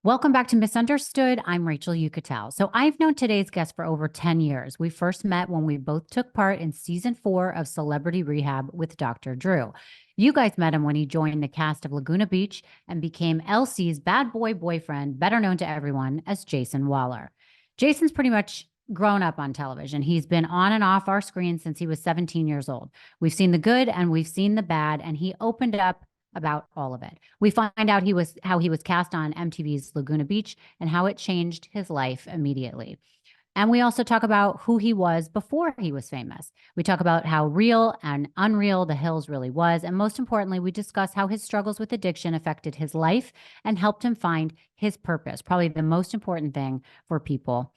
Welcome back to Misunderstood. I'm Rachel Yucatel. So I've known today's guest for over 10 years. We first met when we both took part in season 4 of Celebrity Rehab with Dr. Drew. You guys met him when he joined the cast of Laguna Beach and became Elsie's bad boy boyfriend, better known to everyone as Jason Wahler. Jason's pretty much grown up on television. He's been on and off our screen since he was 17 years old. We've seen the good and we've seen the bad, and he opened up about all of it. We find out how he was cast on MTV's Laguna Beach and how it changed his life immediately. And we also talk about who he was before he was famous. We talk about how real and unreal the Hills really was. And most importantly, we discuss how his struggles with addiction affected his life and helped him find his purpose, probably the most important thing for people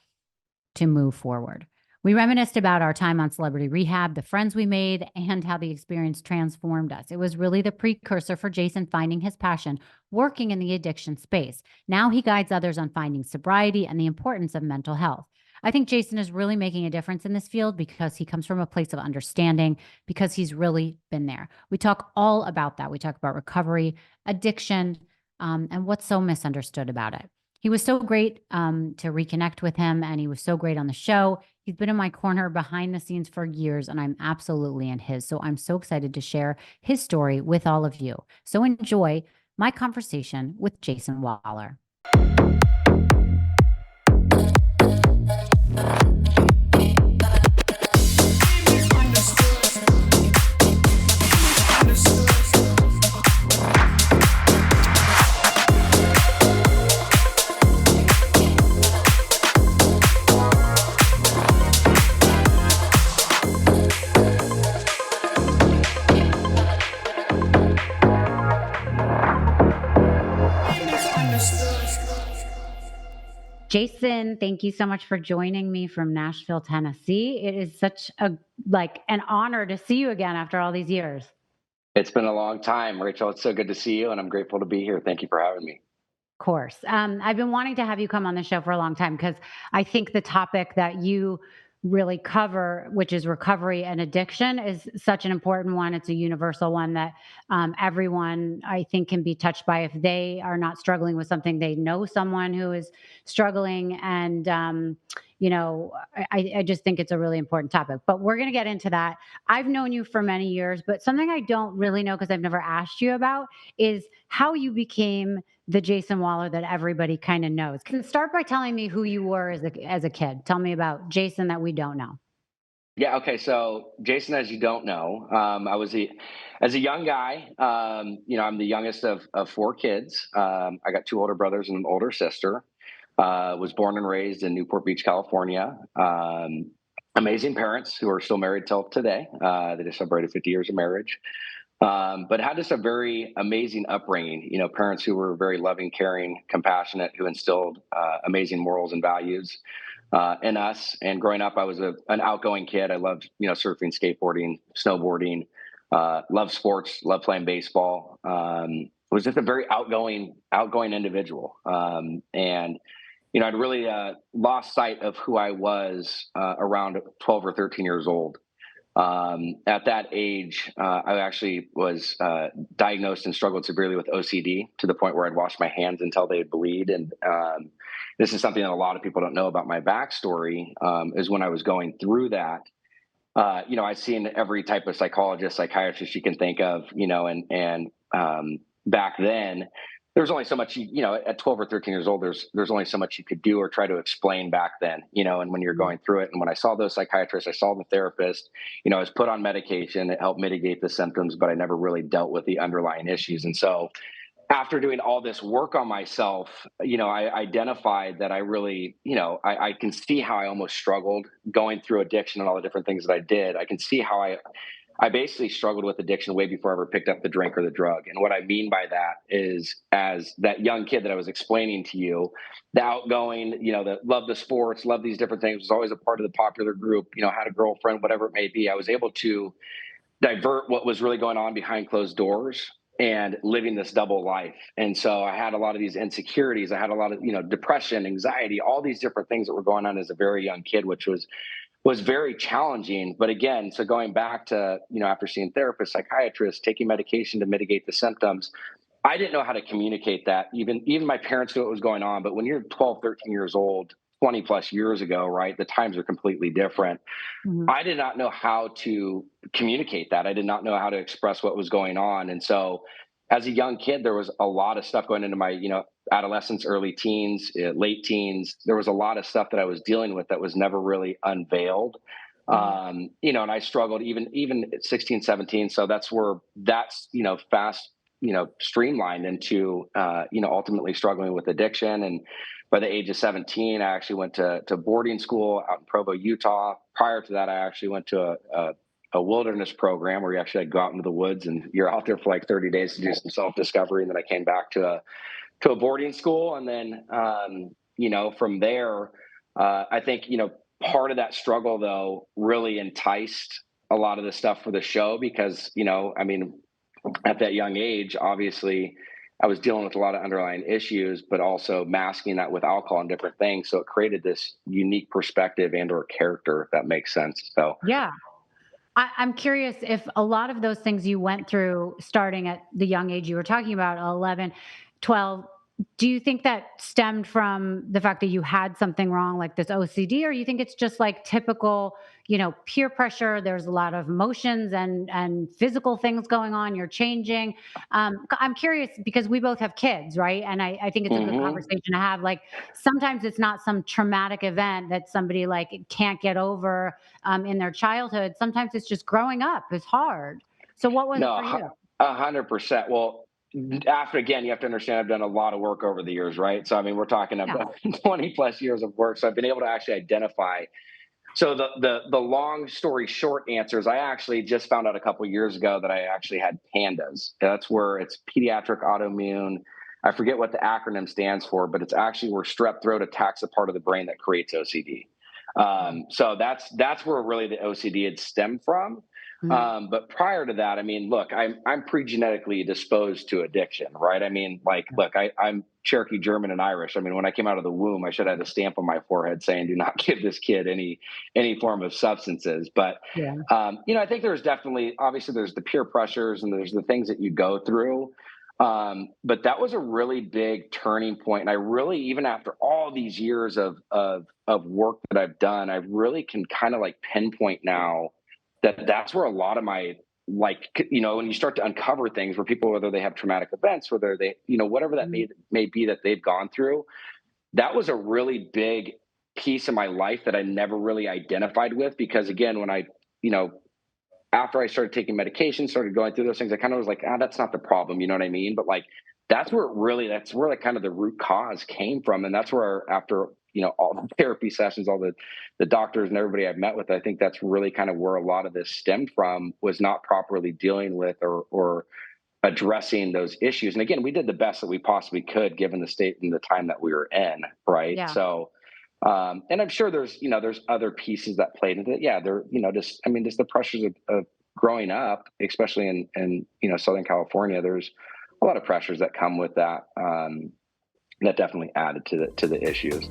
to move forward. We reminisced about our time on Celebrity Rehab, the friends we made, and how the experience transformed us. It was really the precursor for Jason finding his passion, working in the addiction space. Now he guides others on finding sobriety and the importance of mental health. I think Jason is really making a difference in this field because he comes from a place of understanding, because he's really been there. We talk all about that. We talk about recovery, addiction, and what's so misunderstood about it. He was so great to reconnect with him, and he was so great on the show. He's been in my corner behind the scenes for years, and I'm absolutely in his. So I'm so excited to share his story with all of you. So enjoy my conversation with Jason Wahler. Jason, thank you so much for joining me from Nashville, Tennessee. It is such an honor to see you again after all these years. It's been a long time, Rachel. It's so good to see you, and I'm grateful to be here. Thank you for having me. Of course. I've been wanting to have you come on the show for a long time because I think the topic that you really cover, which is recovery and addiction, is such an important one. It's a universal one that everyone, I think, can be touched by if they are not struggling with something. They know someone who is struggling, and I just think it's a really important topic. But we're going to get into that. I've known you for many years, but something I don't really know because I've never asked you about is how you became the Jason Wahler that everybody kind of knows. Can you start by telling me who you were as a kid? Tell me about Jason that we don't know. Yeah. Okay. So, Jason, as you don't know, as a young guy. I'm the youngest of four kids. I got two older brothers and an older sister. Was born and raised in Newport Beach, California. Amazing parents who are still married till today. They just celebrated 50 years of marriage. But had just a very amazing upbringing. Parents who were very loving, caring, compassionate, who instilled amazing morals and values in us. And growing up, I was an outgoing kid. I loved, surfing, skateboarding, snowboarding. Loved sports. Loved playing baseball. Was just a very outgoing individual. And I'd really lost sight of who I was around 12 or 13 years old. At that age, I actually was diagnosed and struggled severely with OCD to the point where I'd wash my hands until they'd bleed. And this is something that a lot of people don't know about my backstory, is when I was going through that, I've seen every type of psychologist, psychiatrist you can think of, and back then, there's only so much, at 12 or 13 years old, there's only so much you could do or try to explain back then, and when you're going through it. And when I saw those psychiatrists, I saw the therapist, I was put on medication that helped mitigate the symptoms, but I never really dealt with the underlying issues. And so after doing all this work on myself, I identified that I really, I can see how I almost struggled going through addiction and all the different things that I did. I can see how I basically struggled with addiction way before I ever picked up the drink or the drug. And what I mean by that is, as that young kid that I was explaining to you, the outgoing, that loved the sports, loved these different things, was always a part of the popular group, had a girlfriend, whatever it may be. I was able to divert what was really going on behind closed doors and living this double life. And so I had a lot of these insecurities. I had a lot of, depression, anxiety, all these different things that were going on as a very young kid, which was very challenging. But again, so going back to, after seeing therapists, psychiatrists, taking medication to mitigate the symptoms, I didn't know how to communicate that. Even my parents knew what was going on, but when you're 12, 13 years old, 20 plus years ago, right? The times are completely different. Mhm. I did not know how to communicate that. I did not know how to express what was going on. And so as a young kid, there was a lot of stuff going into my, adolescence, early teens, late teens. There was a lot of stuff that I was dealing with that was never really unveiled. Mhm. And I struggled even at 16, 17. So that's fast, streamlined into, ultimately struggling with addiction. And by the age of 17, I actually went to boarding school out in Provo, Utah. Prior to that, I actually went to a wilderness program where you actually go out into the woods and you're out there for like 30 days to do some self-discovery. And then I came back to a boarding school. And then, from there, I think, part of that struggle though really enticed a lot of the stuff for the show because, at that young age, obviously I was dealing with a lot of underlying issues, but also masking that with alcohol and different things. So it created this unique perspective and or character, if that makes sense. So Yeah. I'm curious if a lot of those things you went through starting at the young age you were talking about, 11, 12, do you think that stemmed from the fact that you had something wrong, like this OCD, or you think it's just like typical, peer pressure? There's a lot of emotions and physical things going on. You're changing. I'm curious because we both have kids, right? And I think it's a good hmm conversation to have. Like sometimes it's not some traumatic event that somebody like can't get over in their childhood. Sometimes it's just growing up is hard. So what was it no, for you? 100%. Well, after again, you have to understand I've done a lot of work over the years, right? So I mean, we're talking Yeah. about 20 plus years of work. So I've been able to actually identify. So the long story short answer is I actually just found out a couple years ago that I actually had pandas. That's where it's pediatric autoimmune. I forget what the acronym stands for, but it's actually where strep throat attacks a part of the brain that creates OCD. So that's where really the OCD had stemmed from. Mhm. But prior to that, I mean, look, I'm pre-genetically disposed to addiction, right? I mean, like, look, I'm Cherokee, German, and Irish. I mean, when I came out of the womb, I should have had a stamp on my forehead saying, "Do not give this kid any form of substances." But Yeah. I think there's definitely, obviously, there's the peer pressures and there's the things that you go through. But that was a really big turning point, and I really, even after all these years of work that I've done, I really can kind of like pinpoint now that that's where a lot of my when you start to uncover things where people, whether they have traumatic events, whether they whatever that Mhm. may be that they've gone through, that was a really big piece of my life that I never really identified with because again, when I, you know, after I started taking medication, started going through those things, I kind of was like, that's not the problem. You know what I mean? But like, that's where like kind of the root cause came from. And that's where after, all the therapy sessions, all the doctors and everybody I've met with, I think that's really kind of where a lot of this stemmed from was not properly dealing with or addressing those issues. And again, we did the best that we possibly could given the state and the time that we were in, right? Yeah. So and I'm sure there's other pieces that played into it. Yeah, there, just the pressures of growing up, especially in Southern California. There's a lot of pressures that come with that. That definitely added to the issues.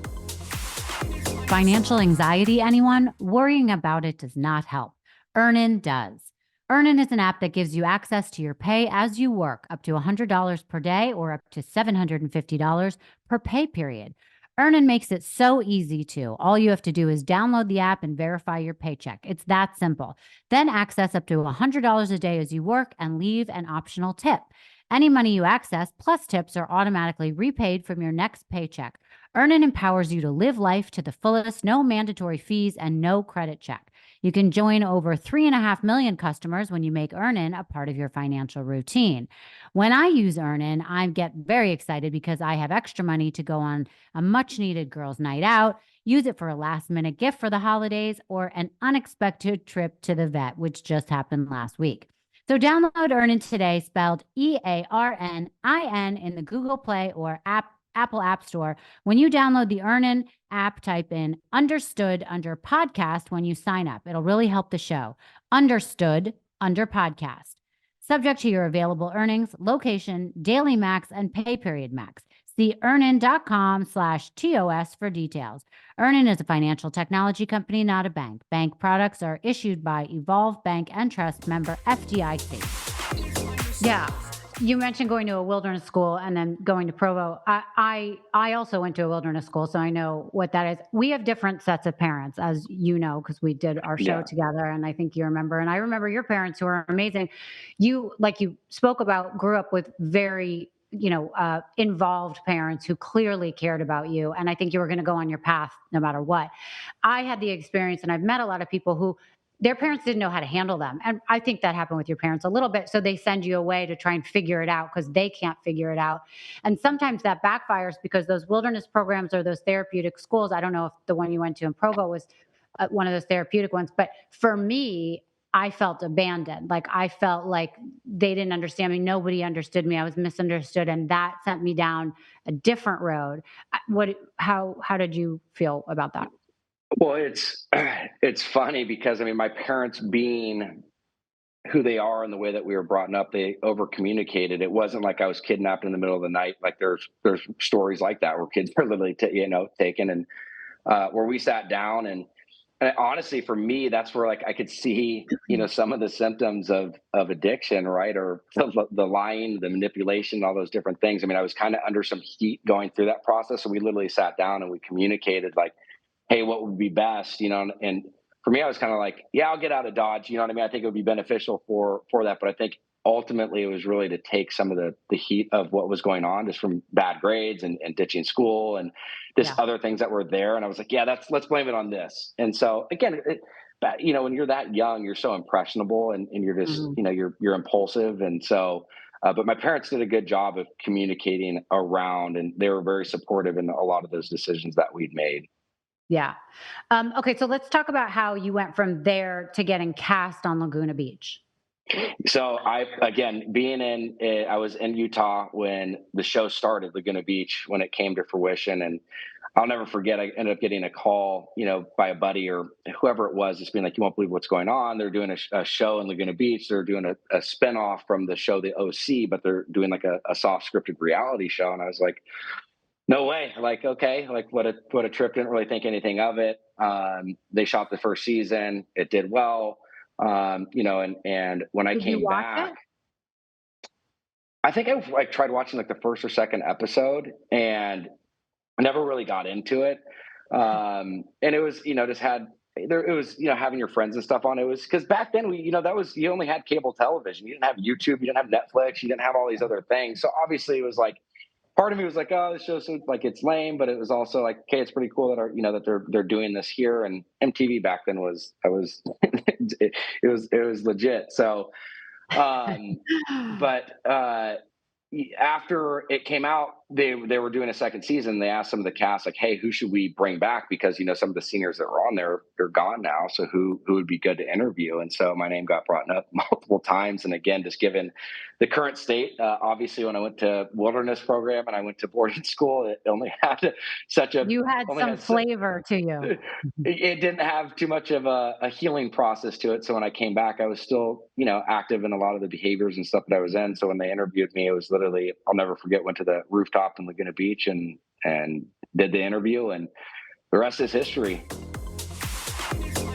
Financial anxiety, anyone? Worrying about it does not help. Earnin does. Earnin is an app that gives you access to your pay as you work, up to $100 per day or up to $750 per pay period. Earnin makes it so easy to. All you have to do is download the app and verify your paycheck. It's that simple. Then access up to $100 a day as you work and leave an optional tip. Any money you access plus tips are automatically repaid from your next paycheck. Earnin empowers you to live life to the fullest, no mandatory fees and no credit check. You can join over 3.5 million customers when you make Earnin a part of your financial routine. When I use Earnin, I get very excited because I have extra money to go on a much needed girls' night out, use it for a last minute gift for the holidays, or an unexpected trip to the vet, which just happened last week. So download Earnin today, spelled EARNIN in the Google Play or Apple App Store. When you download the Earnin app, type in understood under podcast when you sign up. It'll really help the show. Understood under podcast. Subject to your available earnings, location, daily max, and pay period max. See earnin.com/TOS for details. Earnin is a financial technology company, not a bank. Bank products are issued by Evolve Bank and Trust, member FDIC. Yeah. You mentioned going to a wilderness school and then going to Provo. I also went to a wilderness school, so I know what that is. We have different sets of parents, as you know, because we did our show Yeah. together, and I think you remember. And I remember your parents, who are amazing. You, like you spoke about, grew up with very, involved parents who clearly cared about you, and I think you were going to go on your path no matter what. I had the experience, and I've met a lot of people who their parents didn't know how to handle them. And I think that happened with your parents a little bit. So they send you away to try and figure it out because they can't figure it out. And sometimes that backfires because those wilderness programs or those therapeutic schools, I don't know if the one you went to in Provo was one of those therapeutic ones, but for me, I felt abandoned. Like I felt like they didn't understand me. Nobody understood me. I was misunderstood. And that sent me down a different road. How did you feel about that? Well, it's it's funny because I mean, my parents being who they are and the way that we were brought up, they over communicated. It wasn't like I was kidnapped in the middle of the night. Like there's stories like that where kids are literally taken and where we sat down and honestly for me that's where like I could see some of the symptoms of addiction, right? Or the lying, the manipulation, all those different things. I mean, I was kind of under some heat going through that process, so we literally sat down and we communicated like, hey, what would be best, and for me, I was kind of like, yeah, I'll get out of Dodge. You know what I mean? I think it would be beneficial for that. But I think ultimately it was really to take some of the heat of what was going on just from bad grades and ditching school and this Yeah. other things that were there. And I was like, yeah, let's blame it on this. And so again, when you're that young, you're so impressionable and you're just, Mhm. you're impulsive. And so, but my parents did a good job of communicating around and they were very supportive in a lot of those decisions that we'd made. Yeah. Okay, so let's talk about how you went from there to getting cast on Laguna Beach. So I again being I was in Utah when the show started, Laguna Beach, when it came to fruition, and I'll never forget. I ended up getting a call, by a buddy or whoever it was, just being like, "You won't believe what's going on. They're doing a show in Laguna Beach. They're doing a spinoff from the show The OC, but they're doing like a soft scripted reality show." And I was like, "No way!" Like, okay, like what a trip. Didn't really think anything of it. They shot the first season. It did well. And when I Did you came watch back, it? I think I like tried watching like the first or second episode and I never really got into it. And it was, just had there it was, having your friends and stuff on. It was because back then that was you only had cable television. You didn't have YouTube, you didn't have Netflix, you didn't have all these other things. So obviously it was like part of me was like, oh, this show's so, like it's lame, but it was also like, okay, it's pretty cool that that they're doing this here. And MTV back then was I was it was legit. So um but after it came out, they were doing a second season. They asked some of the cast, like, "Hey, who should we bring back?" Because some of the seniors that were on there they're gone now. So who would be good to interview? And so my name got brought up multiple times. And again, just given the current state, obviously, when I went to wilderness program and I went to boarding school, it only had such a You had only some had flavor to you. it didn't have too much of a healing process to it. So when I came back, I was still, active in a lot of the behaviors and stuff that I was in. So when they interviewed me, it was literally, I'll never forget, went to the rooftop in Laguna Beach and did the interview, and the rest is history.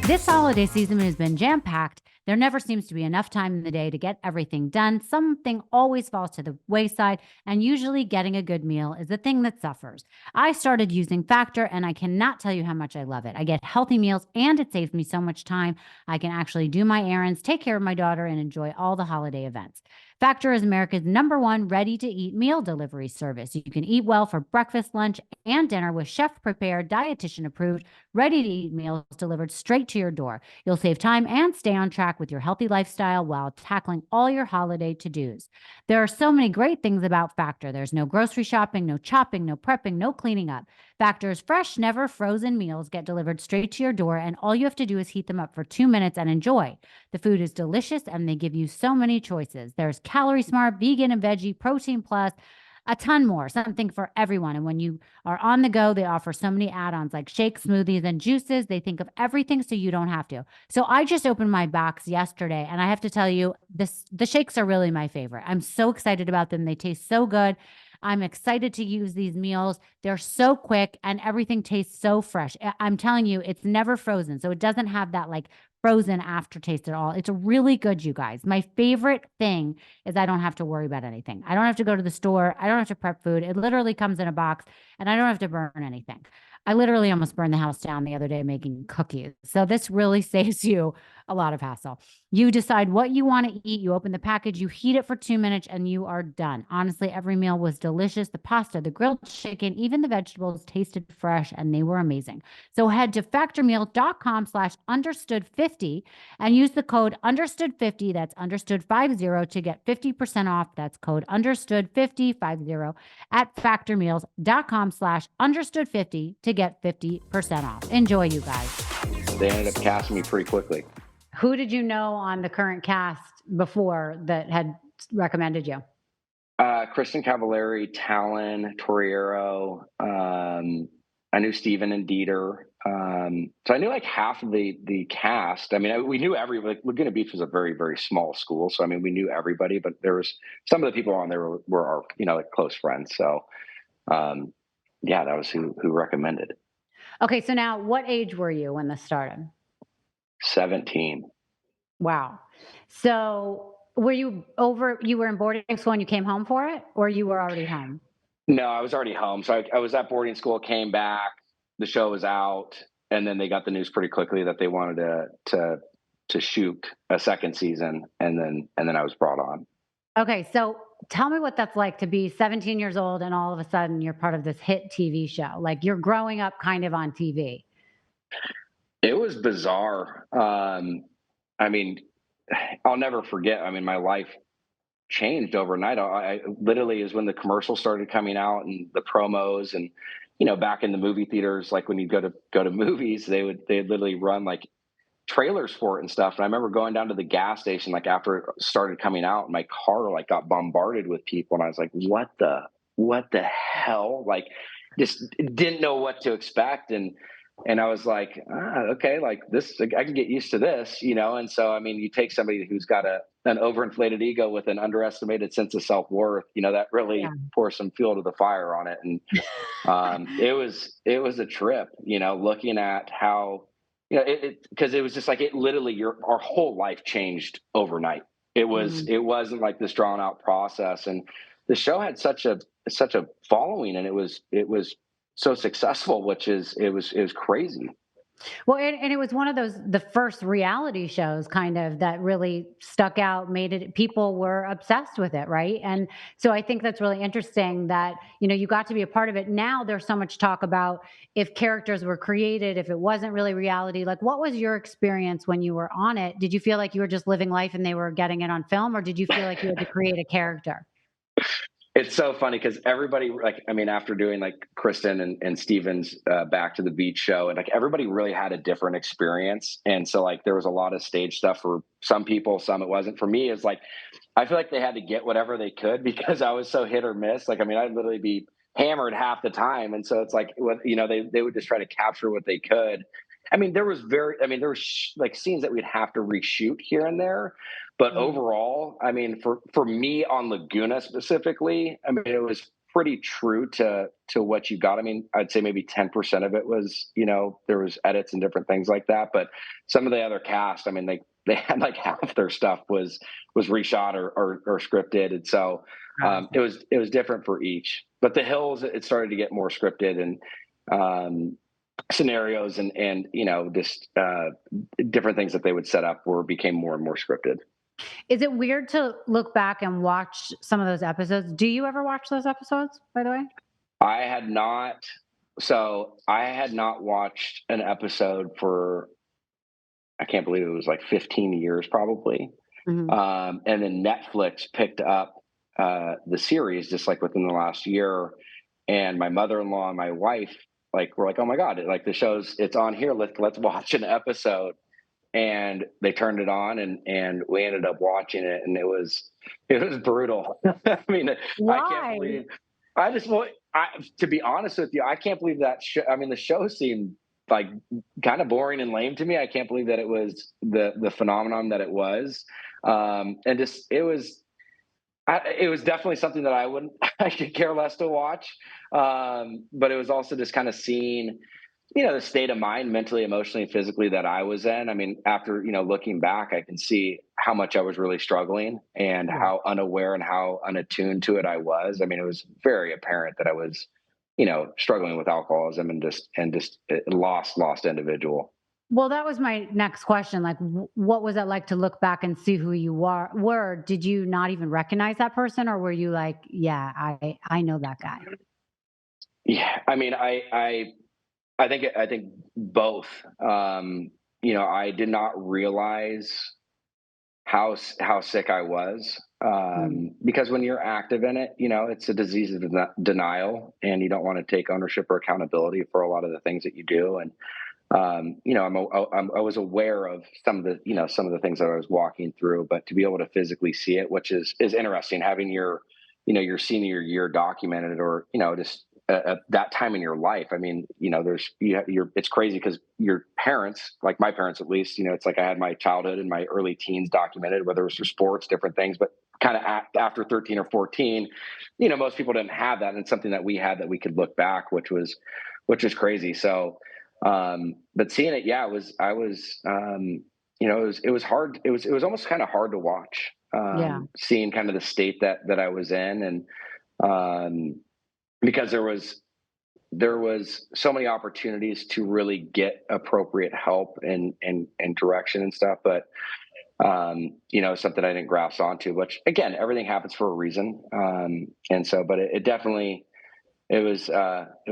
This holiday season has been jam packed. There never seems to be enough time in the day to get everything done. Something always falls to the wayside, and usually getting a good meal is the thing that suffers. I started using Factor, and I cannot tell you how much I love it. I get healthy meals, and it saves me so much time. I can actually do my errands, take care of my daughter, and enjoy all the holiday events. Factor is America's #1 ready to eat meal delivery service. You can eat well for breakfast, lunch, and dinner with chef prepared, dietitian approved, ready to eat meals delivered straight to your door. You'll save time and stay on track with your healthy lifestyle while tackling all your holiday to dos. There are so many great things about Factor. There's no grocery shopping, no chopping, no prepping, no cleaning up. Factor's fresh, never frozen meals get delivered straight to your door, and all you have to do is heat them up for 2 minutes and enjoy. The food is delicious, and they give you so many choices. There's Calorie Smart, vegan and veggie, protein plus, a ton more, something for everyone. And when you are on the go, they offer so many add-ons like shakes, smoothies, and juices. They think of everything so you don't have to. So I just opened my box yesterday, and I have to tell you, the shakes are really my favorite. I'm so excited about them. They taste so good. I'm excited to use these meals. They're so quick and everything tastes so fresh. I'm telling you, it's never frozen. So it doesn't have that like frozen aftertaste at all. It's really good, you guys. My favorite thing is I don't have to worry about anything. I don't have to go to the store. I don't have to prep food. It literally comes in a box and I don't have to burn anything. I literally almost burned the house down the other day making cookies. So this really saves you a lot of hassle. You decide what you want to eat. You open the package, you heat it for 2 minutes, and you are done. Honestly, every meal was delicious. The pasta, the grilled chicken, even the vegetables tasted fresh and they were amazing. So head to factormeal.com/understood50 and use the code understood50. That's understood50 to get 50% off. That's code understood50 at factormeals.com/understood50 to get 50% off. Enjoy, you guys. They ended up casting me pretty quickly. Who did you know on the current cast before that had recommended you? Kristen Cavallari, Talon, Torriero. I knew Steven and Dieter. So I knew like half of the cast. I mean, we knew like Laguna Beach was a very, very small school. So, I mean, we knew everybody, but there was some of the people on there were our, like close friends. So, yeah, that was who recommended. Okay, so now what age were you when this started? 17. Wow. So you were in boarding school and you came home for it, or you were already home? No, I was already home. So I was at boarding school, came back, the show was out, and then they got the news pretty quickly that they wanted to shoot a second season, and then I was brought on. Okay, so tell me what that's like to be 17 years old and all of a sudden you're part of this hit TV show. Like you're growing up kind of on TV. It was bizarre. I mean, I'll never forget. I mean, my life changed overnight. I literally is when the commercials started coming out and the promos, and back in the movie theaters, like when you go to movies, they'd literally run like trailers for it and stuff. And I remember going down to the gas station like after it started coming out, and my car like got bombarded with people, and I was like, what the hell? Like, just didn't know what to expect. And I was like, okay, like this, I can get used to this, And so, I mean, you take somebody who's got an overinflated ego with an underestimated sense of self-worth, that really Yeah. pours some fuel to the fire on it. And it was a trip, looking at how, because it was just like it literally our whole life changed overnight. Mhm. It wasn't like this drawn out process, and the show had such a following, and it was so successful, which it was crazy. Well, and it was one of the first reality shows kind of that really stuck out, made it, people were obsessed with it, right? And so I think that's really interesting that, you got to be a part of it. Now there's so much talk about if characters were created, if it wasn't really reality. Like, what was your experience when you were on it? Did you feel like you were just living life and they were getting it on film, or did you feel like you had to create a character? It's so funny because everybody, like, I mean, after doing like Kristen and Steven's Back to the Beach show, and like everybody really had a different experience. And so, like, there was a lot of stage stuff for some people, some it wasn't. For me, it's like, I feel like they had to get whatever they could because I was so hit or miss. Like, I mean, I'd literally be hammered half the time. And so it's like, they would just try to capture what they could. I mean, there was like scenes that we'd have to reshoot here and there, but Mhm. overall, I mean, for me on Laguna specifically, I mean, it was pretty true to what you got. I mean, I'd say maybe 10% of it was, there was edits and different things like that. But some of the other cast, I mean, they had like half their stuff was reshot or scripted, and so it was different for each. But the Hills, it started to get more scripted, and scenarios and just different things that they would set up became more and more scripted. Is it weird to look back and watch some of those episodes? Do you ever watch those episodes, by the way? I had not. So I had not watched an episode for, I can't believe it was like 15 years probably. Mhm. And then Netflix picked up the series just like within the last year. And my mother-in-law and my wife like were like, oh my God, like the show's it's on here. Let's watch an episode. And they turned it on, and we ended up watching it, and it was brutal. I mean, I can't Why? believe I just want I to be honest with you, I can't believe that I mean, the show seemed like kind of boring and lame to me. I can't believe that it was the phenomenon that it was. And just it was definitely something that I wouldn't I could care less to watch. But it was also just kind of seeing the state of mind mentally, emotionally, and physically that I was in. I mean, after, looking back, I can see how much I was really struggling and Yeah. how unaware and how unattuned to it I was. I mean, it was very apparent that I was, struggling with alcoholism and just a lost individual. Well, that was my next question. Like, what was it like to look back and see who you were? Did you not even recognize that person, or were you like, yeah, I know that guy? Yeah, I mean, I think both. I did not realize how sick I was, Mm, because when you're active in it, it's a disease of denial, and you don't want to take ownership or accountability for a lot of the things that you do. And I was aware of some of the things that I was walking through, but to be able to physically see it, which is interesting, having your senior year documented, or just at that time in your life. I mean, you're it's crazy because your parents, like my parents at least, it's like I had my childhood and my early teens documented, whether it was for sports, different things, but kind of after 13 or 14, most people didn't have that, and it's something that we had that we could look back, which was crazy. So but seeing it, yeah, it was hard. It was almost kind of hard to watch, yeah, seeing kind of the state that I was in. And um, because there was so many opportunities to really get appropriate help and direction and stuff, but something I didn't grasp onto, which again, everything happens for a reason. And so, but it was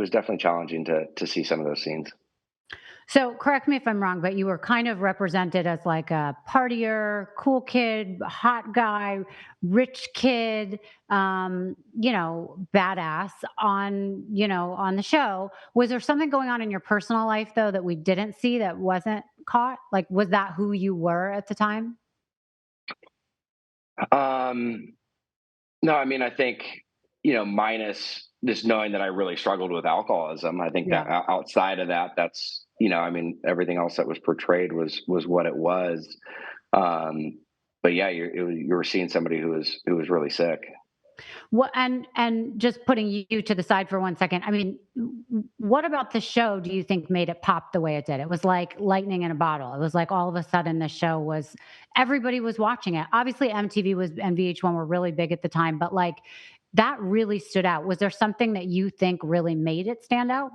definitely challenging to see some of those scenes. so correct me if I'm wrong, but you were kind of represented as like a partier, cool kid, hot guy, rich kid, badass on the show. Was there something going on in your personal life though that we didn't see that wasn't caught? Like, was that who you were at the time? Um, no, I mean, I think, minus just knowing that I really struggled with alcoholism, I think that Yeah. outside of that, I mean, everything else that was portrayed was what it was. Um, but yeah, you were seeing somebody who was really sick. What and just putting you to the side for 1 second. I mean, what about the show do you think made it pop the way it did? It was like lightning in a bottle. It was like all of a sudden the show was everybody was watching it. Obviously, MTV was and VH1 were really big at the time, but like that really stood out. Was there something that you think really made it stand out?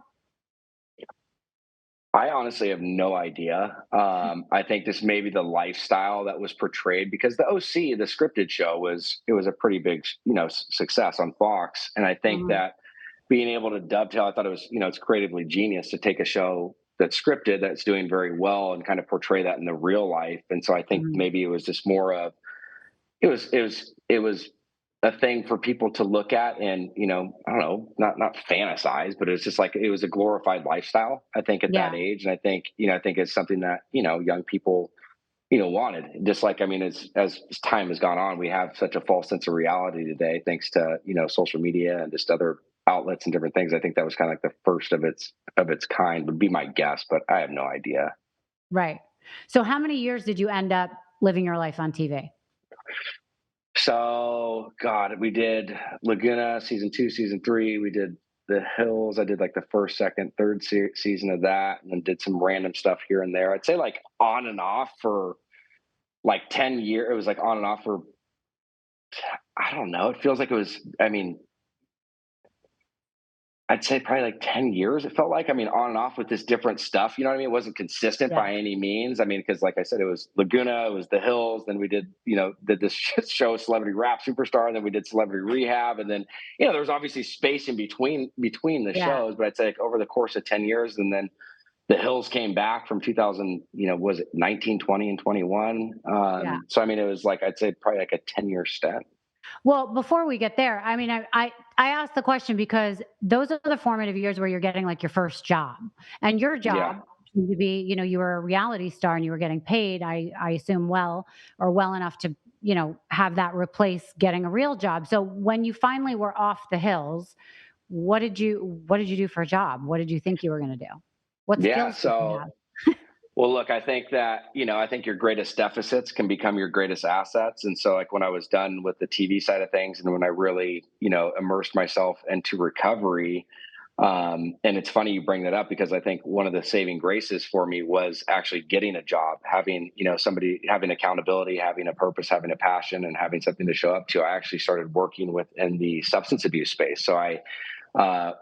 I honestly have no idea. I think this may be the lifestyle that was portrayed, because the OC, the scripted show, it was a pretty big, success on Fox, and I think Mhm, that being able to dovetail, I thought it's creatively genius to take a show that's scripted, that's doing very well, and kind of portray that in the real life. And so I think mhm. maybe it was just more of it was a thing for people to look at, and I don't know, not fantasize, but it's just like it was a glorified lifestyle, I think, at that Yeah, age. And I think it's something that young people wanted. Just like, I mean, as time has gone on, we have such a false sense of reality today, thanks to social media and just other outlets and different things. I think that was kind of like the first of its kind, would be my guess, but I have no idea. right. So how many years did you end up living your life on TV? So, God, we did Laguna season 2, season 3. We did The Hills. I did like the first, second, third season of that, and then did some random stuff here and there. I'd say like on and off for like 10 years. It was like on and off for, I don't know. It feels like it was. I mean, I'd say probably like 10 years, it felt like. I mean, on and off with this different stuff. You know what I mean? It wasn't consistent Yeah. by any means. I mean, because like I said, it was Laguna, it was The Hills. Then we did this show, Celebrity Rap Superstar. And then we did Celebrity Rehab. And then, there was obviously space in between the Yeah. shows. But I'd say like over the course of 10 years. And then The Hills came back from 2000, was it 19, 20, and 21? Yeah. So, I mean, it was like, I'd say probably like a 10-year stint. Well, before we get there, I mean, I asked the question because those are the formative years where you're getting like your first job, and your Yeah. job seemed to be, you were a reality star and you were getting paid. I assume well or well enough to have that replace getting a real job. So when you finally were off the hills, what did you do for a job? What did you think you were going to do? What Yeah. skills did you So, have? well, look, I think that, I think your greatest deficits can become your greatest assets. And so, like, when I was done with the TV side of things, and when I really, immersed myself into recovery, And it's funny you bring that up because I think one of the saving graces for me was actually getting a job, having, somebody having accountability, having a purpose, having a passion, and having something to show up to. I actually started working within the substance abuse space. So I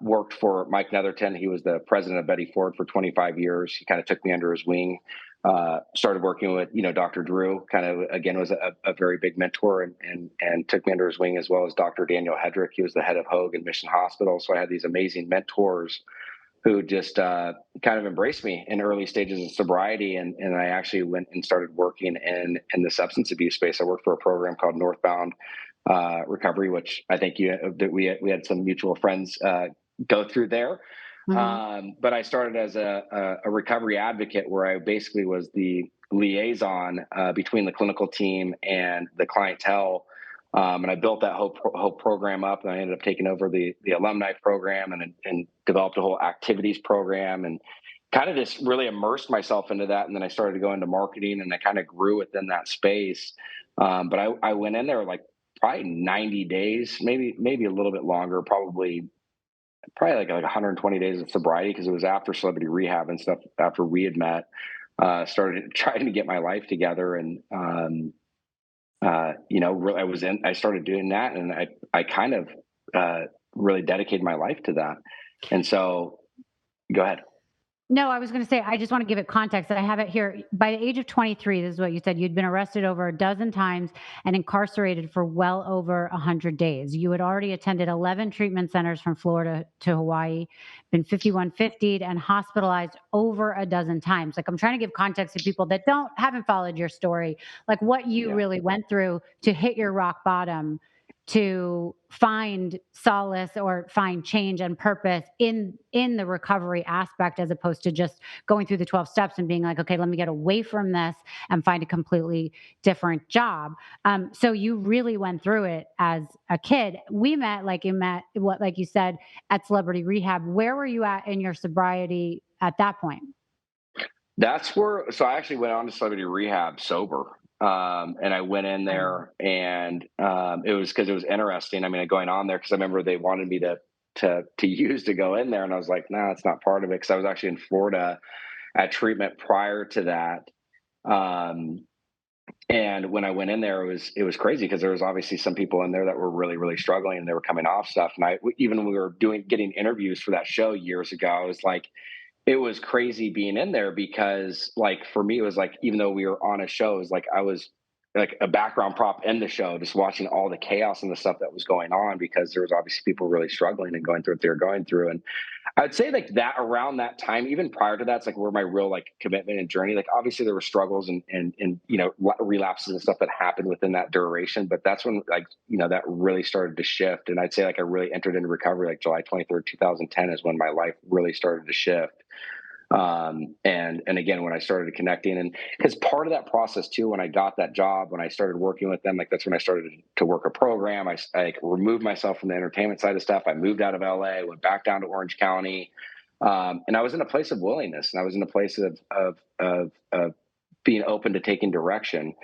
worked for Mike Netherton. He was the president of Betty Ford for 25 years. He kind of took me under his wing. Started working with Dr. Drew. Kind of again was a very big mentor and took me under his wing, as well as Dr. Daniel Hedrick. He was the head of Hoag and Mission Hospital. So I had these amazing mentors who just kind of embraced me in early stages of sobriety, and I actually went and started working in the substance abuse space. I worked for a program called Northbound Recovery, which I think that we had some mutual friends go through there. Mhm. But I started as a recovery advocate, where I basically was the liaison between the clinical team and the clientele. And I built that whole program up, and I ended up taking over the alumni program and developed a whole activities program, and kind of just really immersed myself into that. And then I started to go into marketing, and I kind of grew within that space. But I went in there like probably 90 days, maybe a little bit longer, probably like 120 days of sobriety, because it was after Celebrity Rehab and stuff. After we had met, started trying to get my life together, and I started doing that, and I kind of really dedicated my life to that. And so, go ahead. No, I was going to say, I just want to give it context. I have it here. By the age of 23, this is what you said. You'd been arrested over a dozen times and incarcerated for well over 100 days. You had already attended 11 treatment centers from Florida to Hawaii, been 5150'd and hospitalized over a dozen times. Like, I'm trying to give context to people that haven't followed your story, like what you Yeah. really went through to hit your rock bottom, to find solace or find change and purpose in the recovery aspect, as opposed to just going through the 12 steps and being like, okay, let me get away from this and find a completely different job. So you really went through it as a kid. We met, like you met, what, like you said, at Celebrity Rehab. Where were you at in your sobriety at that point? That's where. So I actually went on to Celebrity Rehab sober, and I went in Um, there, and it was because it was interesting. I mean, going on there because I remember they wanted me to use to go in there, and I was like, no, it's not part of it, because I was actually in Florida at treatment prior to that. Um, and when I went in there, it was crazy, because there was obviously some people in there that were really really struggling, and they were coming off stuff. And even when we were getting interviews for that show years ago, I was like, it was crazy being in there, because like for me it was like, even though we were on a show, it was like I was like a background prop in the show, just watching all the chaos and the stuff that was going on, because there was obviously people really struggling and going through what they were going through. And I'd say like that around that time, even prior to that, it's like where my real like commitment and journey. Like obviously there were struggles and relapses and stuff that happened within that duration, but that's when like that really started to shift. And I'd say like I really entered into recovery like July 23rd, 2010 is when my life really started to shift. And again, when I started connecting, and because part of that process too, when I got that job, when I started working with them, like that's when I started to work a program. I like, removed myself from the entertainment side of stuff. I moved out of LA, went back down to Orange County, and I was in a place of willingness, and I was in a place of being open to taking direction.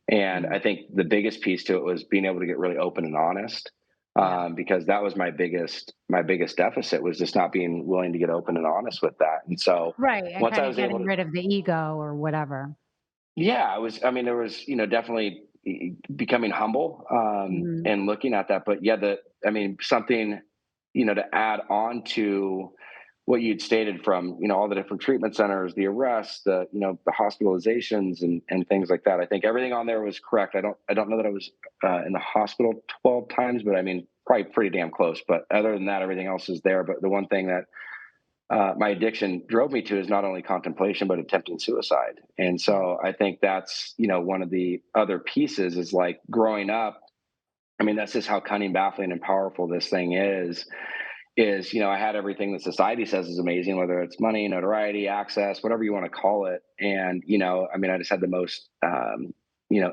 And I think the biggest piece to it was being able to get really open and honest, yeah. because that was my biggest deficit, was just not being willing to get open and honest with that. And so Right. And once I kind of was able getting to, rid of the ego or whatever. yeah, I mean, there was, definitely becoming humble, Mhm. and looking at that. But yeah, I mean, something, to add on to what you'd stated from, all the different treatment centers, the arrests, the hospitalizations and things like that. I think everything on there was correct. I don't know that I was in the hospital 12 times, but I mean, probably pretty damn close. But other than that, everything else is there. But the one thing that my addiction drove me to is not only contemplation but attempting suicide. And so I think that's one of the other pieces is like growing up. I mean, that's just how cunning, baffling, and powerful this thing is I had everything that society says is amazing, whether it's money, notoriety, access, whatever you want to call it. And I mean, I just had the most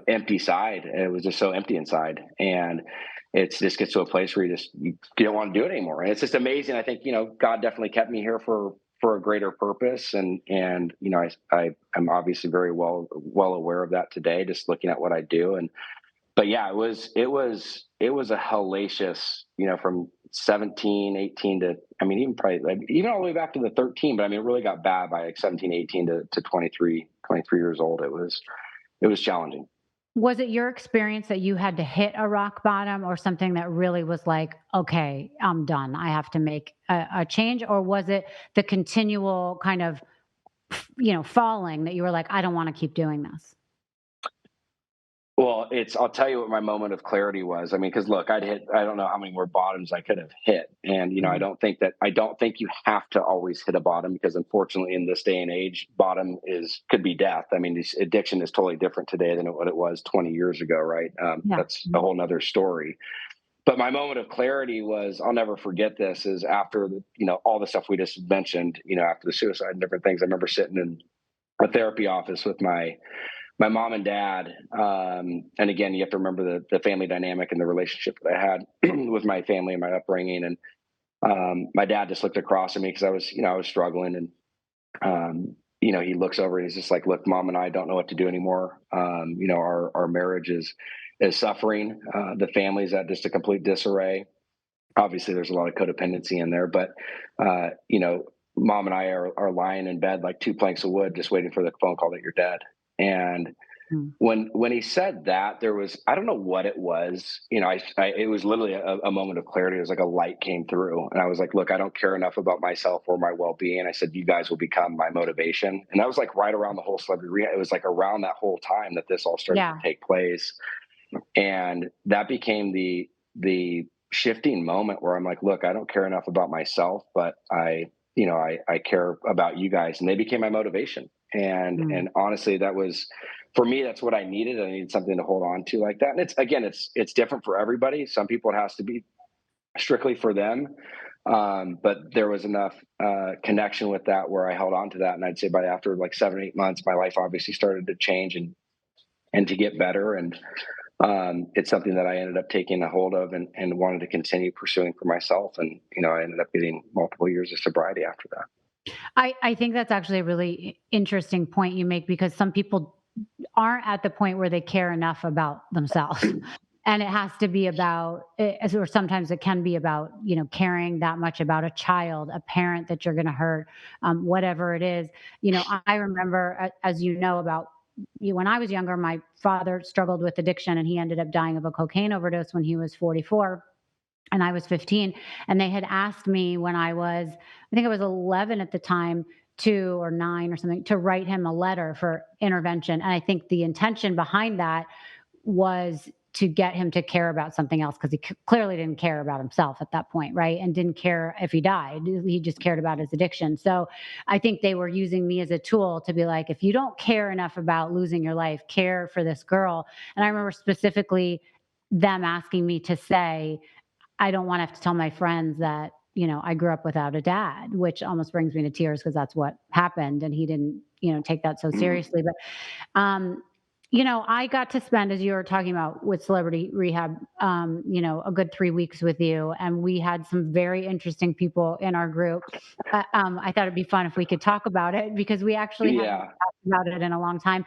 empty side. It was just so empty inside. And it's just gets to a place where you don't want to do it anymore. And it's just amazing. I think God definitely kept me here for a greater purpose. And I'm obviously very well aware of that today, just looking at what I do. And but yeah, it was a hellacious, from 17, 18 to, I mean, even probably like, even all the way back to the 13, but I mean, it really got bad by like 17, 18 to 23 years old. It was challenging. Was it your experience that you had to hit a rock bottom or something that really was like, okay, I'm done. I have to make a change? Or was it the continual kind of, falling that you were like, I don't want to keep doing this? Well, I'll tell you what my moment of clarity was. I mean, because look, I don't know how many more bottoms I could have hit. And, Mm. I don't think you have to always hit a bottom because unfortunately in this day and age, could be death. I mean, this addiction is totally different today than what it was 20 years ago, right? Yeah. That's a whole nother story. But my moment of clarity was, I'll never forget this, is after all the stuff we just mentioned, after the suicide and different things. I remember sitting in a therapy office with my mom and dad. And again, you have to remember the family dynamic and the relationship that I had with my family and my upbringing. And my dad just looked across at me because I was struggling. And, he looks over and he's just like, look, mom and I don't know what to do anymore. Our marriage is suffering. The family's at just a complete disarray. Obviously, there's a lot of codependency in there, but, mom and I are lying in bed like two planks of wood, just waiting for the phone call that you're dead. And Mm. when he said that, there was, I don't know what it was. It was literally a moment of clarity. It was like a light came through, and I was like, look, I don't care enough about myself or my well-being. I said, you guys will become my motivation. And that was like right around the whole celebrity rehab. It was like around that whole time that this all started to Yeah. take place. And that became the shifting moment where I'm like, look, I don't care enough about myself, but I care about you guys. And they became my motivation. Mm. And honestly, that was, for me, that's what I needed. I needed something to hold on to like that. And it's different for everybody. Some people it has to be strictly for them. But there was enough connection with that where I held on to that. And I'd say by after like 7 or 8 months, my life obviously started to change and to get better. And it's something that I ended up taking a hold of and wanted to continue pursuing for myself. And, I ended up getting multiple years of sobriety after that. I think that's actually a really interesting point you make because some people aren't at the point where they care enough about themselves. And it has to be about, or sometimes it can be about, caring that much about a child, a parent that you're going to hurt, whatever it is. I remember, as you know, about when I was younger, my father struggled with addiction and he ended up dying of a cocaine overdose when he was 44 and I was 15. And they had asked me when I think I was 11 at the time, 2 or 9 or something, to write him a letter for intervention. And I think the intention behind that was to get him to care about something else because he clearly didn't care about himself at that point, right? And didn't care if he died. He just cared about his addiction. So I think they were using me as a tool to be like, if you don't care enough about losing your life, care for this girl. And I remember specifically them asking me to say, I don't want to have to tell my friends that, I grew up without a dad, which almost brings me to tears because that's what happened. And he didn't, take that so Mhm. seriously. But, I got to spend, as you were talking about with Celebrity Rehab, a good 3 weeks with you. And we had some very interesting people in our group. I thought it'd be fun if we could talk about it because we actually hadn't Yeah. talked about it in a long time.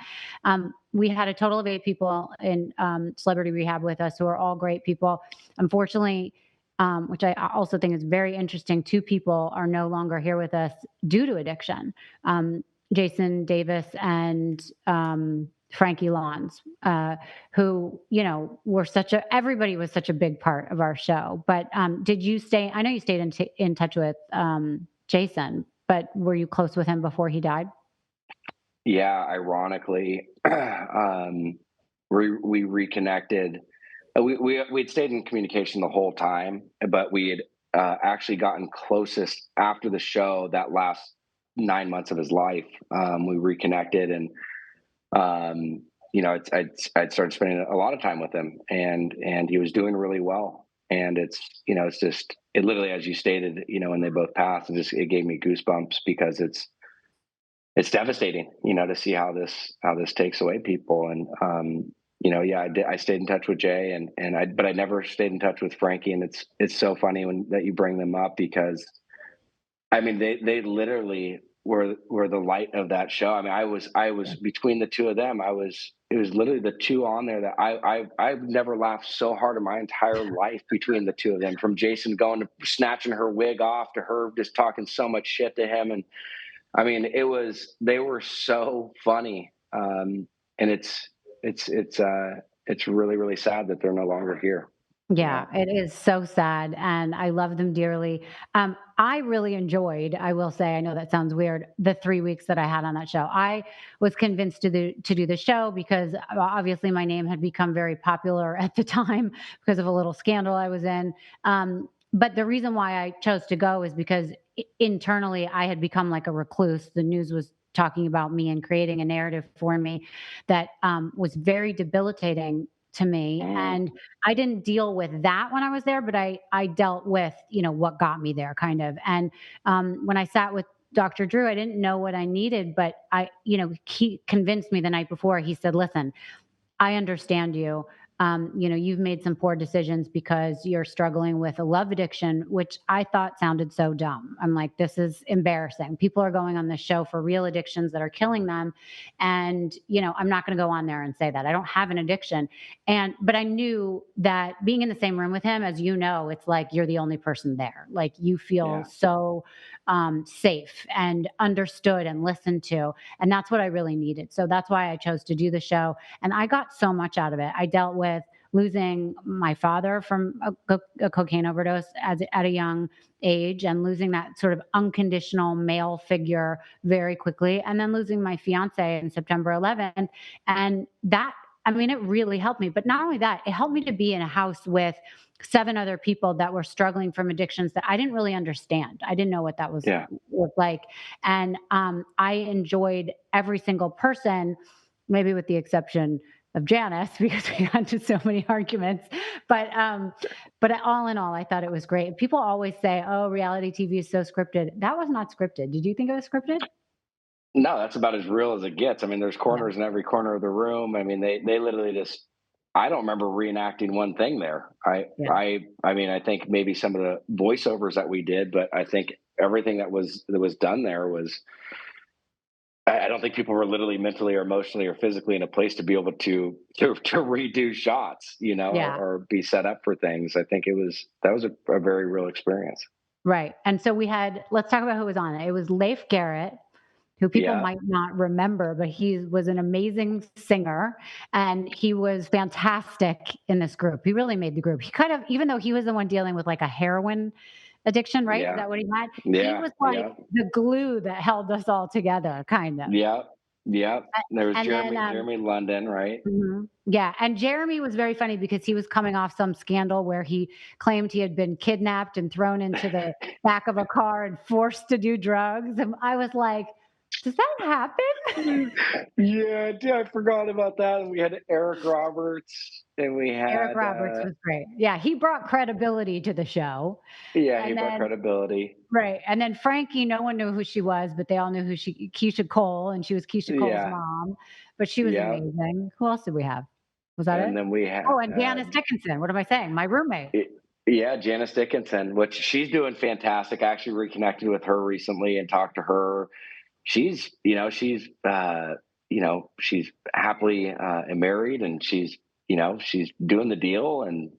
We had a total of 8 people in Celebrity Rehab with us who are all great people. Unfortunately, which I also think is very interesting. 2 people are no longer here with us due to addiction. Jason Davis and Frankie Lawns, who were everybody was such a big part of our show. But did you stay? I know you stayed in touch with Jason, but were you close with him before he died? Yeah. Ironically, we reconnected. We'd stayed in communication the whole time, but we had actually gotten closest after the show that last 9 months of his life. We reconnected and, I'd started spending a lot of time with him and he was doing really well. And it's just, it literally, as you stated, when they both passed, it gave me goosebumps because it's devastating, to see how this takes away people. And yeah, I stayed in touch with Jay but I never stayed in touch with Frankie. And it's so funny that you bring them up because I mean they literally were the light of that show. I mean, I was between the two of them. It was literally the two on there that I've never laughed so hard in my entire life between the two of them. From Jason going to snatching her wig off to her just talking so much shit to him, and I mean, they were so funny. And it's really really sad that they're no longer here. You Yeah, know. it is so sad, and I love them dearly. I really enjoyed, I will say, I know that sounds weird, the 3 weeks that I had on that show. I was convinced to do the show because, obviously my name had become very popular at the time because of a little scandal I was in. But the reason why I chose to go is because internally I had become like a recluse. The news was talking about me and creating a narrative for me that was very debilitating to me. Mm, And I didn't deal with that when I was there, but I dealt with, what got me there kind of. And when I sat with Dr. Drew, I didn't know what I needed, but he convinced me the night before. He said, "Listen, I understand you. You've made some poor decisions because you're struggling with a love addiction," which I thought sounded so dumb. I'm like, this is embarrassing. People are going on this show for real addictions that are killing them. And, I'm not going to go on there and say that. I don't have an addiction. But I knew that being in the same room with him, as you know, it's like you're the only person there. Like you feel yeah. so safe and understood and listened to. And that's what I really needed. So that's why I chose to do the show, and I got so much out of it. I dealt with losing my father from a cocaine overdose at a young age, and losing that sort of unconditional male figure very quickly, and then losing my fiance in September 11th. And that, I mean, it really helped me. But not only that, it helped me to be in a house with 7 other people that were struggling from addictions that I didn't really understand. I didn't know what that Yeah. was like. And I enjoyed every single person, maybe with the exception of Janice, because we got into so many arguments. But all in all, I thought it was great. People always say, "Oh, reality TV is so scripted." That was not scripted. Did you think it was scripted? No, that's about as real as it gets. I mean, there's Yeah, corners in every corner of the room. I mean, they literally just. I don't remember reenacting one thing there. yeah, I mean, I think maybe some of the voiceovers that we did, but I think everything that was done there was. I don't think people were literally mentally or emotionally or physically in a place to be able to redo shots, yeah. or be set up for things. I think that was a very real experience. Right. And so we had. Let's talk about who was on it. It was Leif Garrett, who people Yeah, might not remember, but he was an amazing singer, and he was fantastic in this group. He really made the group. He kind of, even though he was the one dealing with like a heroin addiction, right? Is yeah, that what he had? He yeah, was like yeah. the glue that held us all together, kind of. Yeah, yeah. There was And then, Jeremy London, right? yeah, and Jeremy was very funny because he was coming off some scandal where he claimed he had been kidnapped and thrown into the back of a car and forced to do drugs. And I was like, does that happen? Yeah, dude, I forgot about that. We had Eric Roberts, and we Eric had, Roberts was great. Yeah, he brought credibility to the show. yeah, he And brought then credibility. right, and then Frankie, no one knew who she was, but they all knew who Keisha Cole, and she was Keisha Cole's Yeah, mom, but she was yeah. amazing. Who else did we have? Was that it? And then we had, Oh, and Janice Dickinson. What am I saying? My roommate. yeah, Janice Dickinson, which she's doing fantastic. I actually reconnected with her recently and talked to her. She's happily married, and she's doing the deal, and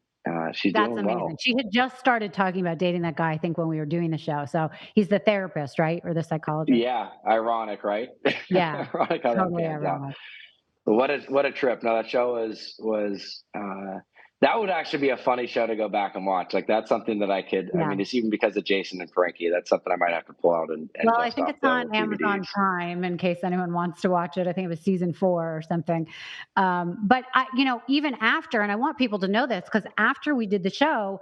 she's That's doing amazing. well. She had just started talking about dating that guy, I think, when we were doing the show. So he's the therapist, right? Or the psychologist? Yeah, ironic, right? Yeah, Ironic how that totally pans out. ironic. But what a trip! No, that show was that would actually be a funny show to go back and watch. Like that's something that I could. I Yeah. mean, it's even because of Jason and Frankie. That's something I might have to pull out and Well, I dust think off it's the on old DVDs. Amazon Prime in case anyone wants to watch it. I think it was season 4 or something. But even after, and I want people to know this because after we did the show,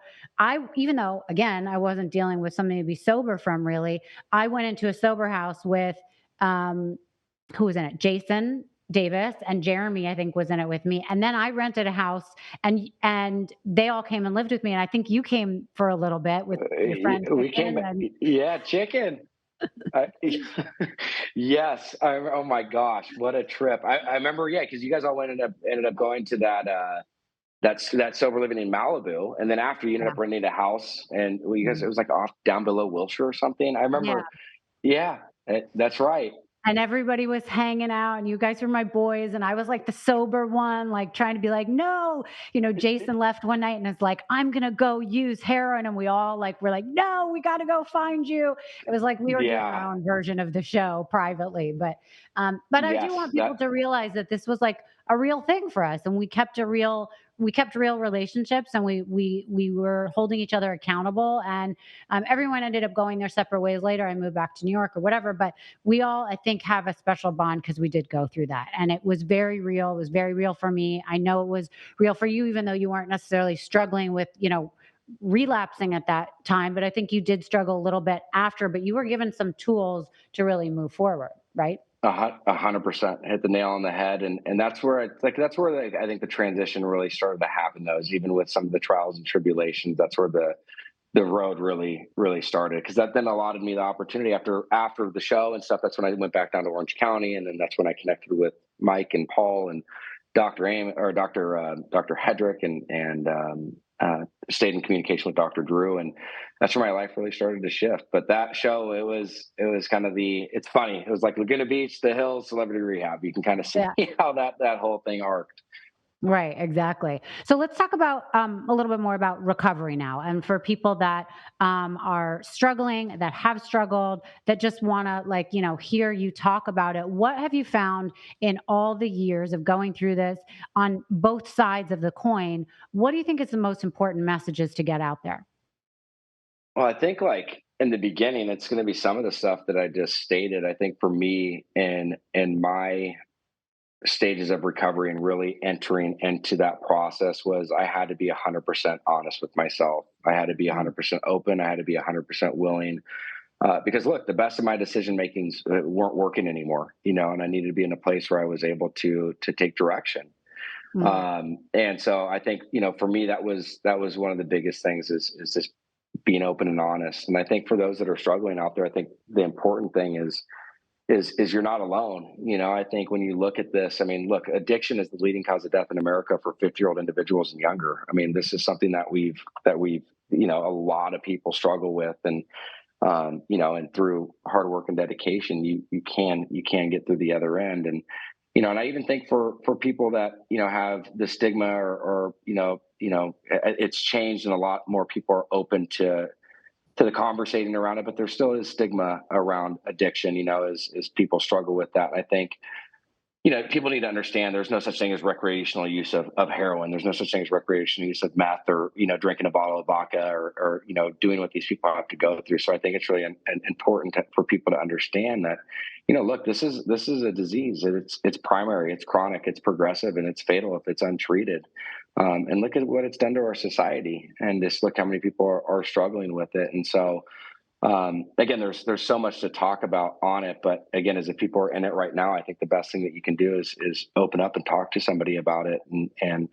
even though again I wasn't dealing with something to be sober from, really, I went into a sober house with um, who was in it? Jason Davis and Jeremy, I think, was in it with me. And then I rented a house, and they all came and lived with me. And I think you came for a little bit with your friend We came, Chicken and yeah, chicken. I, yes. Oh my gosh, what a trip! I remember, yeah, because you guys all ended up going to that sober living in Malibu, and then after you ended yeah, up renting a house, and well, you guys, mhm, it was like off down below Wilshire or something. I yeah. remember, yeah. That's right. and everybody was hanging out and you guys were my boys and I was like the sober one, like trying to be like, no, Jason left one night and is like, I'm gonna go use heroin, and we all like we're like, no, we got to go find you. It was like we were doing Yeah. our own version of the show privately, but I do Yes. want people to realize that this was like a real thing for us, and we kept real relationships, and we were holding each other accountable, and everyone ended up going their separate ways later. I moved back to New York or whatever, but we all, I think, have a special bond because we did go through that. And it was very real. It was very real for me. I know it was real for you, even though you weren't necessarily struggling with, relapsing at that time. But I think you did struggle a little bit after, but you were given some tools to really move forward, right? 100% hit the nail on the head, and that's where it's like that's where I think the transition really started to happen. Though, is even with some of the trials and tribulations, that's where the road really started, because that then allotted me the opportunity after the show and stuff. That's when I went back down to Orange County, and then that's when I connected with Mike and Paul and Dr. Aim or Dr. Hedrick, stayed in communication with Dr. Drew, and that's where my life really started to shift. But that show, it was kind of it's funny. It was like Laguna Beach, the Hills, Celebrity Rehab. You can kind of see Yeah. how that whole thing arced. Right, exactly. So let's talk about a little bit more about recovery now. And for people that are struggling, that have struggled, that just want to hear you talk about it. What have you found in all the years of going through this on both sides of the coin? What do you think is the most important messages to get out there? Well, I think like in the beginning, it's going to be some of the stuff that I just stated. I think for me in my stages of recovery and really entering into that process was I had to be 100% honest with myself. I had to be Mm. 100% open. I had to be 100% willing. Because look, the best of my decision makings weren't working anymore, and I needed to be in a place where I was able to take direction. Mm. And so I think, for me, that was one of the biggest things is just being open and honest. And I think for those that are struggling out there, I think the important thing is you're not alone. I think when you look at this, I mean, look, addiction is the leading cause of death in America for 50-year-old individuals and younger. I mean, this is something that we've a lot of people struggle with, and through hard work and dedication, you can get through the other end. And I even think for people that have the stigma, or it's changed, and a lot more people are open to the conversating around it, but there still is stigma around addiction, as people struggle with that. I think, people need to understand there's no such thing as recreational use of heroin. There's no such thing as recreational use of meth, or, drinking a bottle of vodka, or doing what these people have to go through. So I think it's really important for people to understand that, look, this is a disease. It's primary, it's chronic, it's progressive, and it's fatal if it's untreated. And look at what it's done to our society, and just look how many people are struggling with it. And so, again, there's so much to talk about on it, but again, as if people are in it right now, I think the best thing that you can do is open up and talk to somebody about it, and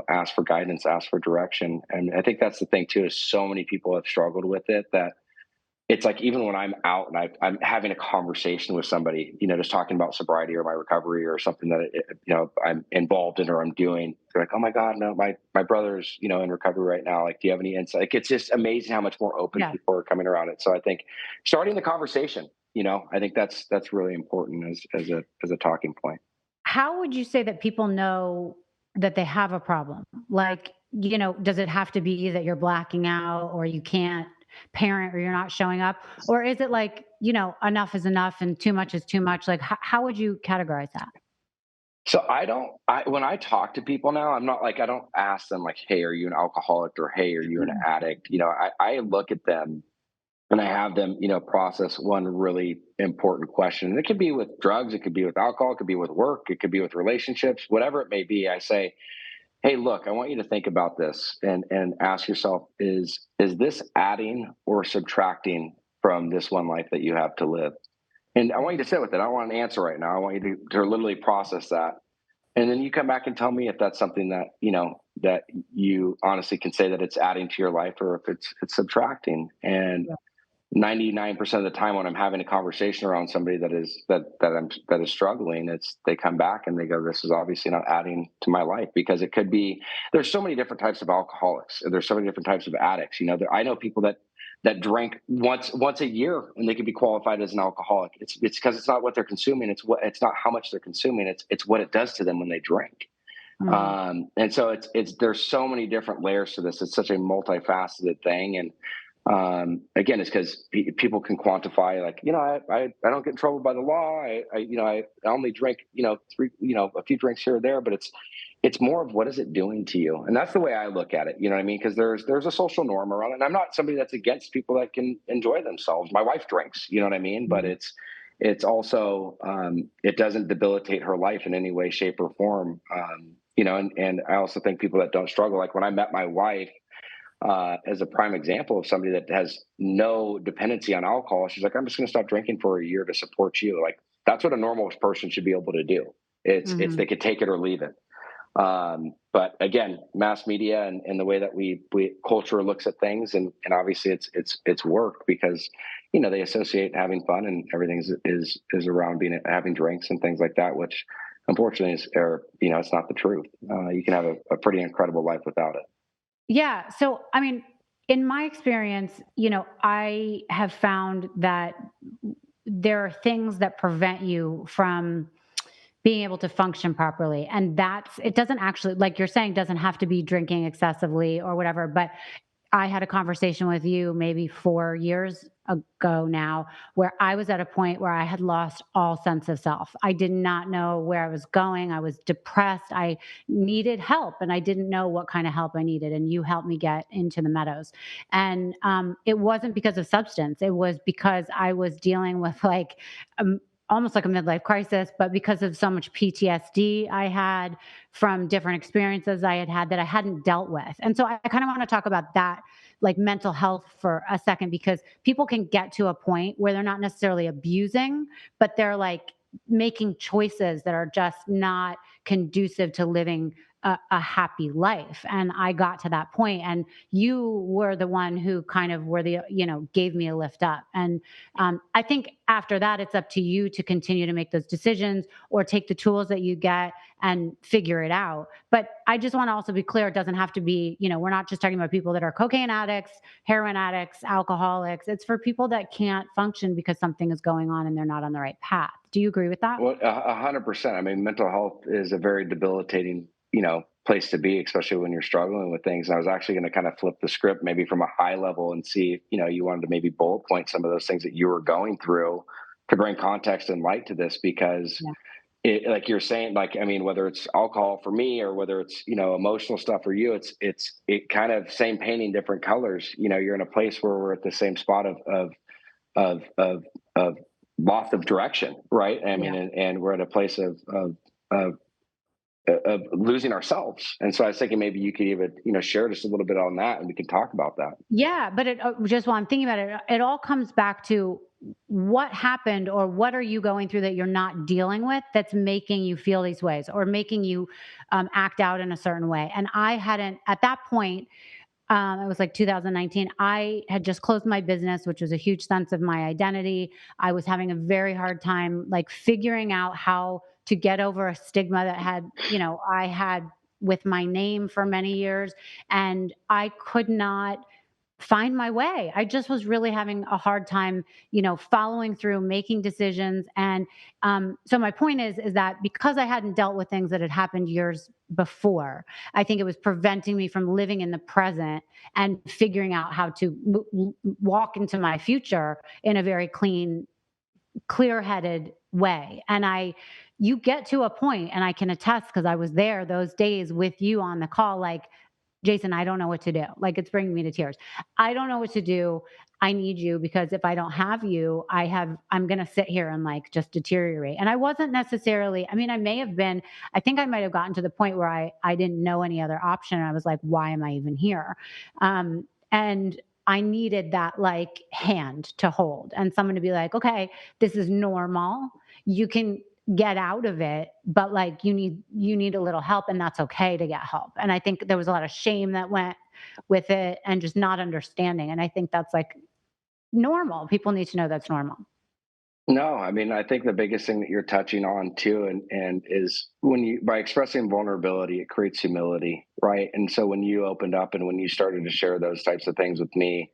ask for guidance, ask for direction. And I think that's the thing too, is so many people have struggled with it that it's like, even when I'm out and I'm having a conversation with somebody, just talking about sobriety or my recovery or something that I'm involved in or I'm doing, they're like, "Oh my God, no, my brother's in recovery right now. Like, do you have any insight?" Like, it's just amazing how much more open Yeah. people are coming around it. So I think starting the conversation, I think that's really important as a talking point. How would you say that people know that they have a problem? Like, does it have to be that you're blacking out or you can't parent or you're not showing up? Or is it like, enough is enough and too much is too much? Like, how would you categorize that? So when I talk to people now, I'm not like, I don't ask them like, "Hey, are you an alcoholic?" or "Hey, are you an Mm. addict?" I look at them and I have them, process one really important question. And it could be with drugs, it could be with alcohol, it could be with work, it could be with relationships, whatever it may be. I say, "Hey, look, I want you to think about this, and ask yourself, is this adding or subtracting from this one life that you have to live?" And I want you to sit with it. I don't want an answer right now. I want you to literally process that. And then you come back and tell me if that's something that you honestly can say that it's adding to your life, or if it's subtracting. And Yeah. 99% of the time when I'm having a conversation around somebody that is struggling, it's they come back and they go, "This is obviously not adding to my life," because it could be, there's so many different types of alcoholics. There's so many different types of addicts. I know people that that drink once a year and they could be qualified as an alcoholic. It's because it's not what they're consuming. It's not how much they're consuming. It's what it does to them when they drink. Mm, And so it's there's so many different layers to this. It's such a multifaceted thing, and again, it's because people can quantify, like, I don't get in trouble by the law. I only drink, three, a few drinks here or there, but it's more of what is it doing to you, and that's the way I look at it. You know what I mean? Because there's a social norm around it. And I'm not somebody that's against people that can enjoy themselves. My wife drinks, you know what I mean? But mm, it's also it doesn't debilitate her life in any way, shape, or form. And I also think people that don't struggle, like when I met my wife, as a prime example of somebody that has no dependency on alcohol. She's like, I'm just going to stop drinking for a year to support you. Like, that's what a normal person should be able to do. It's mhm. they could take it or leave it. But again, mass media and the way that we culture looks at things, and obviously it's work because they associate having fun and everything is around having drinks and things like that, which unfortunately it's not the truth. You can have a pretty incredible life without it. Yeah. So, I mean, in my experience, I have found that there are things that prevent you from being able to function properly. And it doesn't actually, like you're saying, doesn't have to be drinking excessively or whatever. But I had a conversation with you maybe 4 years ago now, where I was at a point where I had lost all sense of self. I did not know where I was going. I was depressed. I needed help, and I didn't know what kind of help I needed. And you helped me get into the meadows. And it wasn't because of substance, it was because I was dealing with like, um, almost like a midlife crisis, but because of so much PTSD I had from different experiences I had had that I hadn't dealt with. And so I kind of want to talk about that, like mental health for a second, because people can get to a point where they're not necessarily abusing, but they're like making choices that are just not conducive to living a happy life. And I got to that point, and you were the one who kind of gave me a lift up. And I think after that, it's up to you to continue to make those decisions or take the tools that you get and figure it out. But I just want to also be clear, it doesn't have to be, we're not just talking about people that are cocaine addicts, heroin addicts, alcoholics. It's for people that can't function because something is going on and they're not on the right path. Do you agree with that? Well, 100%. I mean, mental health is a very debilitating, place to be, especially when you're struggling with things. And I was actually going to kind of flip the script, maybe from a high level, and see if, you wanted to maybe bullet point some of those things that you were going through to bring context and light to this, because Yeah. like you're saying, like, I mean, whether it's alcohol for me or whether it's, emotional stuff for you, it kind of same painting, different colors. You're in a place where we're at the same spot of of of loss of direction, right? I mean, Yeah. and we're at a place of of losing ourselves. And so I was thinking maybe you could even share just a little bit on that, and we can talk about that. Yeah, but just while I'm thinking about it, it all comes back to what happened or what are you going through that you're not dealing with that's making you feel these ways or making you act out in a certain way. And I hadn't, at that point, it was like 2019. I had just closed my business, which was a huge sense of my identity. I was having a very hard time, like figuring out how to get over a stigma that I had with my name for many years. And I could not find my way. I just was really having a hard time, following through, making decisions. And so my point is that because I hadn't dealt with things that had happened years before, I think it was preventing me from living in the present and figuring out how to walk into my future in a very clean, clear-headed way. And you get to a point, and I can attest because I was there those days with you on the call, like, Jason, I don't know what to do. Like, it's bringing me to tears. I don't know what to do. I need you because if I don't have you, I'm going to sit here and like just deteriorate. And I wasn't necessarily, I mean, I may have been, I think I might have gotten to the point where I didn't know any other option. I was like, why am I even here? And I needed that like hand to hold and someone to be like, okay, this is normal. You can get out of it, but like you need a little help, and that's okay to get help. And I think there was a lot of shame that went with it and just not understanding. And I think that's like normal. People need to know that's normal. No, I mean, I think the biggest thing that you're touching on too, and is when you by expressing vulnerability, it creates humility, right? And so when you opened up and when you started to share those types of things with me,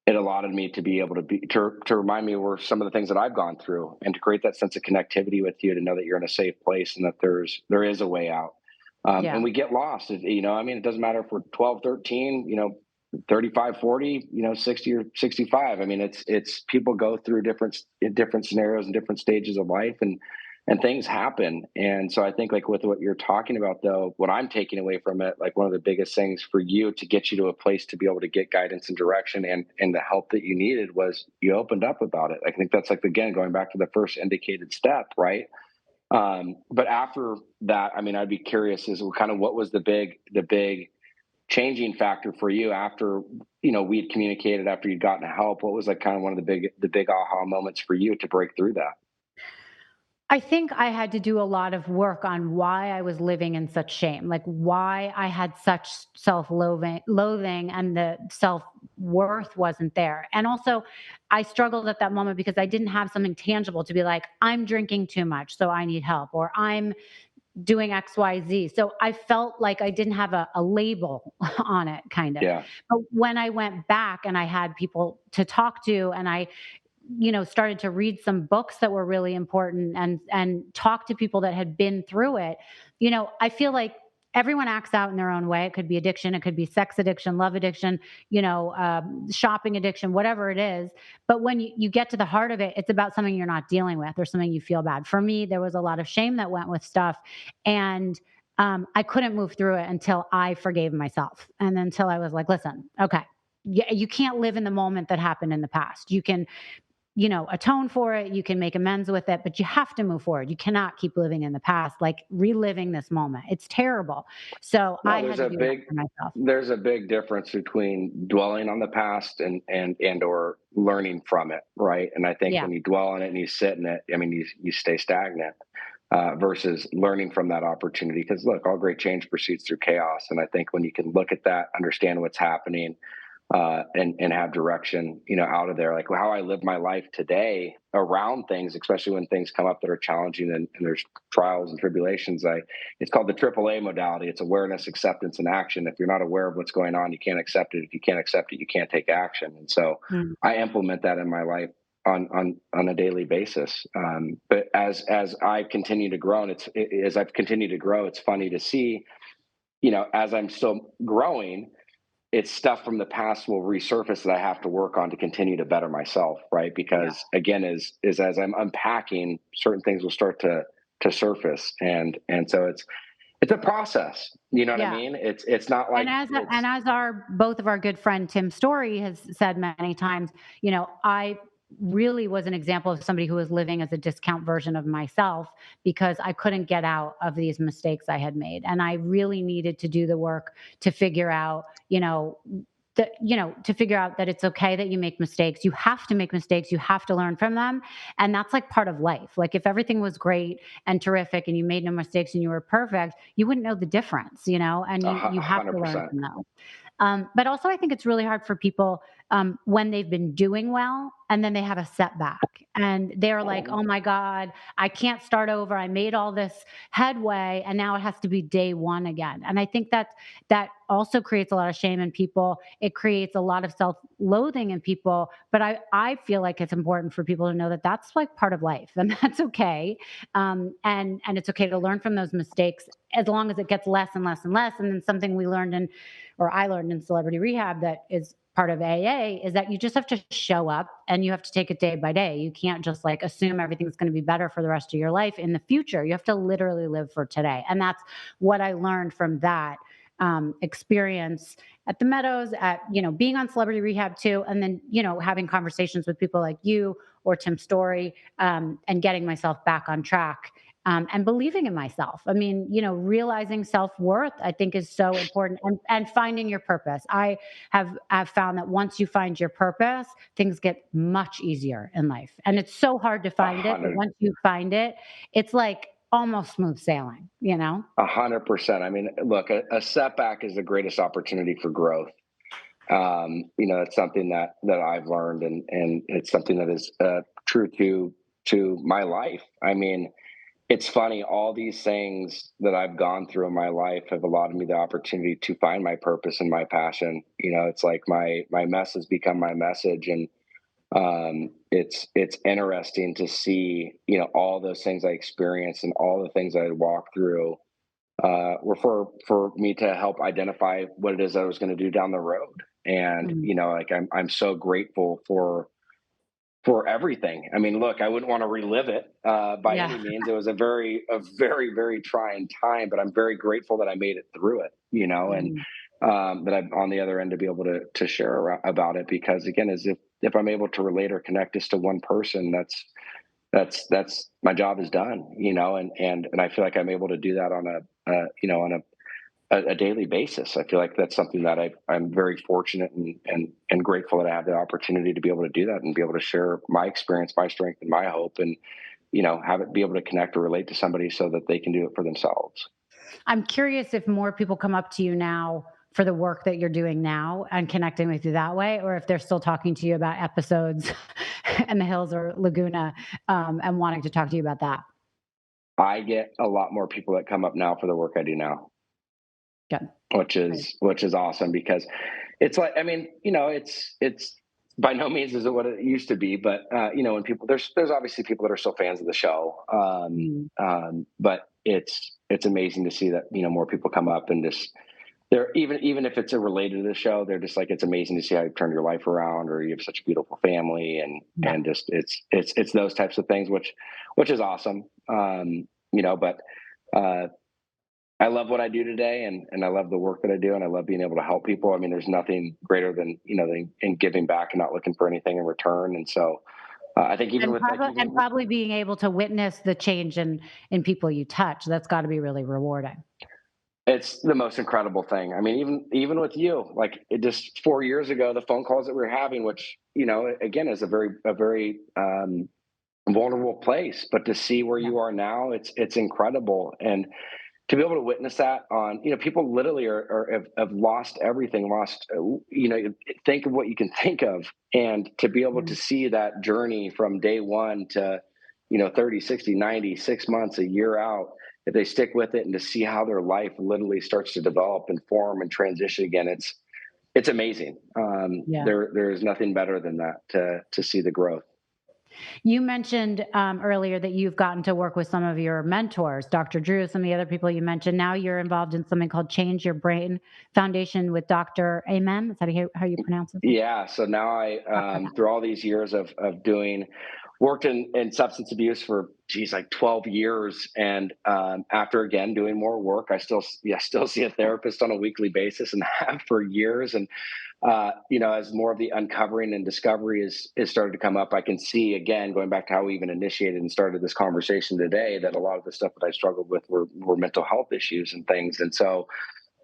it allowed me to be able to to remind me where some of the things that I've gone through, and to create that sense of connectivity with you, to know that you're in a safe place and that there is a way out. Yeah. And we get lost, I mean, it doesn't matter if we're 12, 13, 35, 40, 60 or 65. I mean, it's people go through different scenarios and different stages of life, and things happen. And so I think, like, with what you're talking about, though, what I'm taking away from it, like, one of the biggest things for you to get you to a place to be able to get guidance and direction and the help that you needed, was you opened up about it. I think that's, like, again, going back to the first indicated step, right? But after that, I mean, I'd be curious, is kind of what was the big changing factor for you after, we'd communicated, after you'd gotten help? What was, like, kind of one of the big aha moments for you to break through that? I think I had to do a lot of work on why I was living in such shame, like why I had such self-loathing and the self-worth wasn't there. And also, I struggled at that moment because I didn't have something tangible to be like, I'm drinking too much, so I need help, or I'm doing XYZ. So I felt like I didn't have a label on it, kind of. Yeah. But when I went back and I had people to talk to, and I started to read some books that were really important, and talk to people that had been through it. I feel like everyone acts out in their own way. It could be addiction, it could be sex addiction, love addiction, shopping addiction, whatever it is. But when you get to the heart of it, it's about something you're not dealing with or something you feel bad. For me, there was a lot of shame that went with stuff, and I couldn't move through it until I forgave myself, and until I was like, listen, okay, yeah, you can't live in the moment that happened in the past. You can atone for it, you can make amends with it, but you have to move forward. You cannot keep living in the past, like reliving this moment. It's terrible. So No, I had to do that for myself. there's a big difference between dwelling on the past and or learning from it, right? And I think Yeah. when you dwell on it and you sit in it, I mean, you stay stagnant, versus learning from that opportunity. Because look, all great change proceeds through chaos, and I think when you can look at that, understand what's happening, and have direction, out of there. Like, how I live my life today around things, especially when things come up that are challenging, and there's trials and tribulations. It's called the AAA modality. It's awareness, acceptance, and action. If you're not aware of what's going on, you can't accept it. If you can't accept it, you can't take action. And so Mm. I implement that in my life on a daily basis. But as I continue to grow, and as I've continued to grow, it's funny to see, as I'm still growing, it's stuff from the past will resurface that I have to work on to continue to better myself, right? Yeah. Because again, is as I'm unpacking, certain things will start to surface, and so it's a process. You know what I Yeah. mean? It's not like And it's as our both of our good friend Tim Story has said many times, I really was an example of somebody who was living as a discount version of myself, because I couldn't get out of these mistakes I had made, and I really needed to do the work to figure out, to figure out that it's okay that you make mistakes. You have to make mistakes. You have to learn from them. And that's like part of life. Like, if everything was great and terrific and you made no mistakes and you were perfect, you wouldn't know the difference, and you have to hundred learn percent. from those. But also, I think it's really hard for people, when they've been doing well and then they have a setback and they're like, oh my God, I can't start over. I made all this headway and now it has to be day one again. And I think that also creates a lot of shame in people. It creates a lot of self loathing in people. But I feel like it's important for people to know that that's like part of life and that's okay. And it's okay to learn from those mistakes, as long as it gets less and less and less. And then something we learned in, or I learned in Celebrity Rehab, that is part of AA, is that you just have to show up and you have to take it day by day. You can't just like assume everything's going to be better for the rest of your life in the future. You have to literally live for today. And that's what I learned from that experience at the Meadows, at, being on Celebrity Rehab too. And then, having conversations with people like you or Tim Story, and getting myself back on track. And believing in myself. I mean, realizing self worth, I think, is so important, and finding your purpose. I've found that once you find your purpose, things get much easier in life. And it's so hard to A find it, but hundred. once you find it, it's like almost smooth sailing. 100%. I mean, look, a setback is the greatest opportunity for growth. It's something that I've learned, and it's something that is true to my life. I mean, It's funny, all these things that I've gone through in my life have allowed me the opportunity to find my purpose and my passion. It's like my mess has become my message, and it's interesting to see, all those things I experienced and all the things I walked through were for me to help identify what it is I was going to do down the road. And Mhm. like I'm so grateful for everything. I mean, look, I wouldn't want to relive it by Yeah. any means. It was a very, very trying time, but I'm very grateful that I made it through it, and Mhm. that I'm on the other end to be able to share about it. Because again, as if I'm able to relate or connect this to one person, that's my job is done, and I feel like I'm able to do that on a daily basis. I feel like that's something that I'm very fortunate and grateful that I have the opportunity to be able to do that and be able to share my experience, my strength, and my hope, and have it be able to connect or relate to somebody so that they can do it for themselves. I'm curious if more people come up to you now for the work that you're doing now and connecting with you that way, or if they're still talking to you about episodes in the hills or Laguna, and wanting to talk to you about that. I get a lot more people that come up now for the work I do now, Good. Right. which is awesome because it's like, I mean, it's by no means is it what it used to be, but when people there's obviously people that are still fans of the show, Mhm. but it's amazing to see that more people come up and just they're even if it's a related to the show, they're just like it's amazing to see how you've turned your life around, or you have such a beautiful family, and Yeah. just it's those types of things, which is awesome. But uh, I love what I do today, and I love the work that I do, and I love being able to help people. I mean, there's nothing greater than than in giving back and not looking for anything in return. And so I think even And with like even probably being able to witness the change in people you touch, that's gotta be really rewarding. it's the most incredible thing. I mean, even with you, like it just 4 years ago, the phone calls that we were having, which again is a very vulnerable place, but to see where Yeah. you are now, it's incredible. And to be able to witness that on people literally have lost everything, lost think of what you can think of, and to be able to Mhm. see that journey from day one to 30, 60, 90, 6 months, a year out, if they stick with it, and to see how their life literally starts to develop and form and transition again, it's amazing. Yeah. There's nothing better than that, to see the growth. You mentioned earlier that you've gotten to work with some of your mentors, Dr. Drew, some of the other people you mentioned. Now you're involved in something called Change Your Brain Foundation with Dr. Amen. Is that how you pronounce his name? Yeah, so now I, Dr. through all these years of doing, worked in substance abuse for geez, like 12 years, and after again doing more work, still see a therapist on a weekly basis, and have for years. And as more of the uncovering and discovery is started to come up, I can see again, going back to how we even initiated and started this conversation today, that a lot of the stuff that I struggled with were mental health issues and things. And so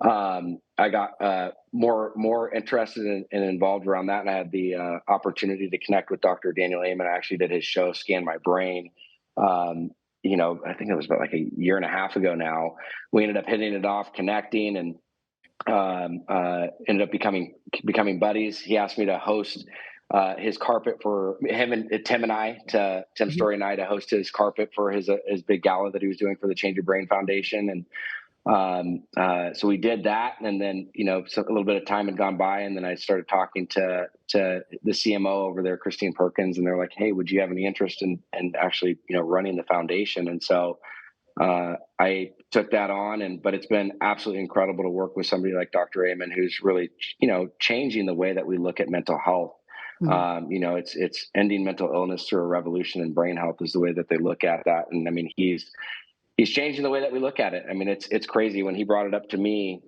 I got more interested and involved around that, and I had the opportunity to connect with Dr. Daniel Amen. I actually did his show, Scan My Brain. Um, I think it was about like a year and a half ago now. We ended up hitting it off, connecting, and ended up becoming buddies. He asked me to host his carpet for him, and Tim Mhm. Story and I, to host his carpet for his big gala that he was doing for the Change Your Brain Foundation. And so we did that, and then so a little bit of time had gone by, and then I started talking to the CMO over there, Christine Perkins, and they're like, "Hey, would you have any interest in actually running the foundation?" And so I took that on, and but it's been absolutely incredible to work with somebody like Dr. Amen, who's really changing the way that we look at mental health. Mhm. It's ending mental illness through a revolution in brain health is the way that they look at that. And I mean, he's changing the way that we look at it. I mean, it's crazy when he brought it up to me.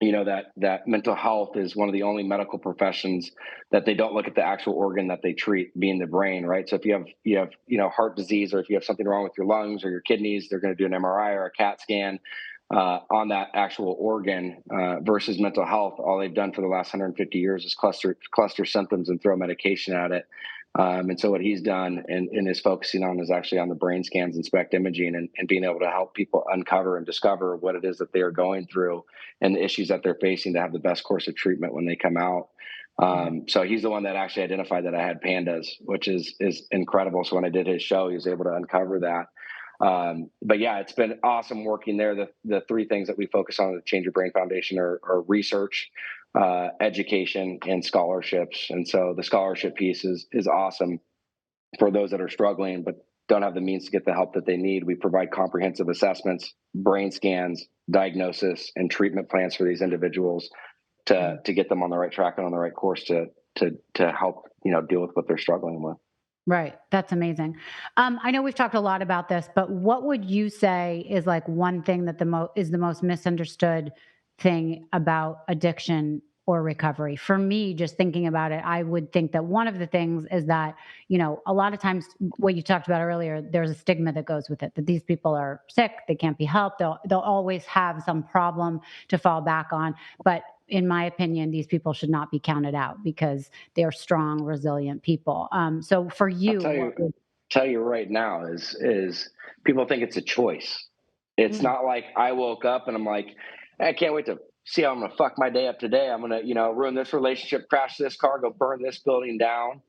That mental health is one of the only medical professions that they don't look at the actual organ that they treat, being the brain, right? So if you have heart disease, or if you have something wrong with your lungs or your kidneys, they're going to do an MRI or a CAT scan on that actual organ. Versus mental health, all they've done for the last 150 years is cluster symptoms and throw medication at it. And so what he's done and is focusing on is actually on the brain scans and SPECT imaging, and being able to help people uncover and discover what it is that they are going through and the issues that they're facing, to have the best course of treatment when they come out. Yeah. So he's the one that actually identified that I had pandas, which is incredible. So when I did his show, he was able to uncover that. But yeah, it's been awesome working there. The three things that we focus on at the Change Your Brain Foundation are research, education, and scholarships. And so the scholarship piece is awesome for those that are struggling but don't have the means to get the help that they need. We provide comprehensive assessments, brain scans, diagnosis, and treatment plans for these individuals to get them on the right track and on the right course to help deal with what they're struggling with. Right. That's amazing. I know we've talked a lot about this, but what would you say is like one thing that is the most misunderstood thing about addiction or recovery? For me, just thinking about it, I would think that one of the things is that, a lot of times what you talked about earlier, there's a stigma that goes with it, that these people are sick, they can't be helped, they'll always have some problem to fall back on. But in my opinion, these people should not be counted out because they're strong, resilient people. So for I'll you, tell you right now is people think it's a choice. It's Mm, not like I woke up and I'm like, I can't wait to see how I'm gonna fuck my day up today. I'm gonna, ruin this relationship, crash this car, go burn this building down.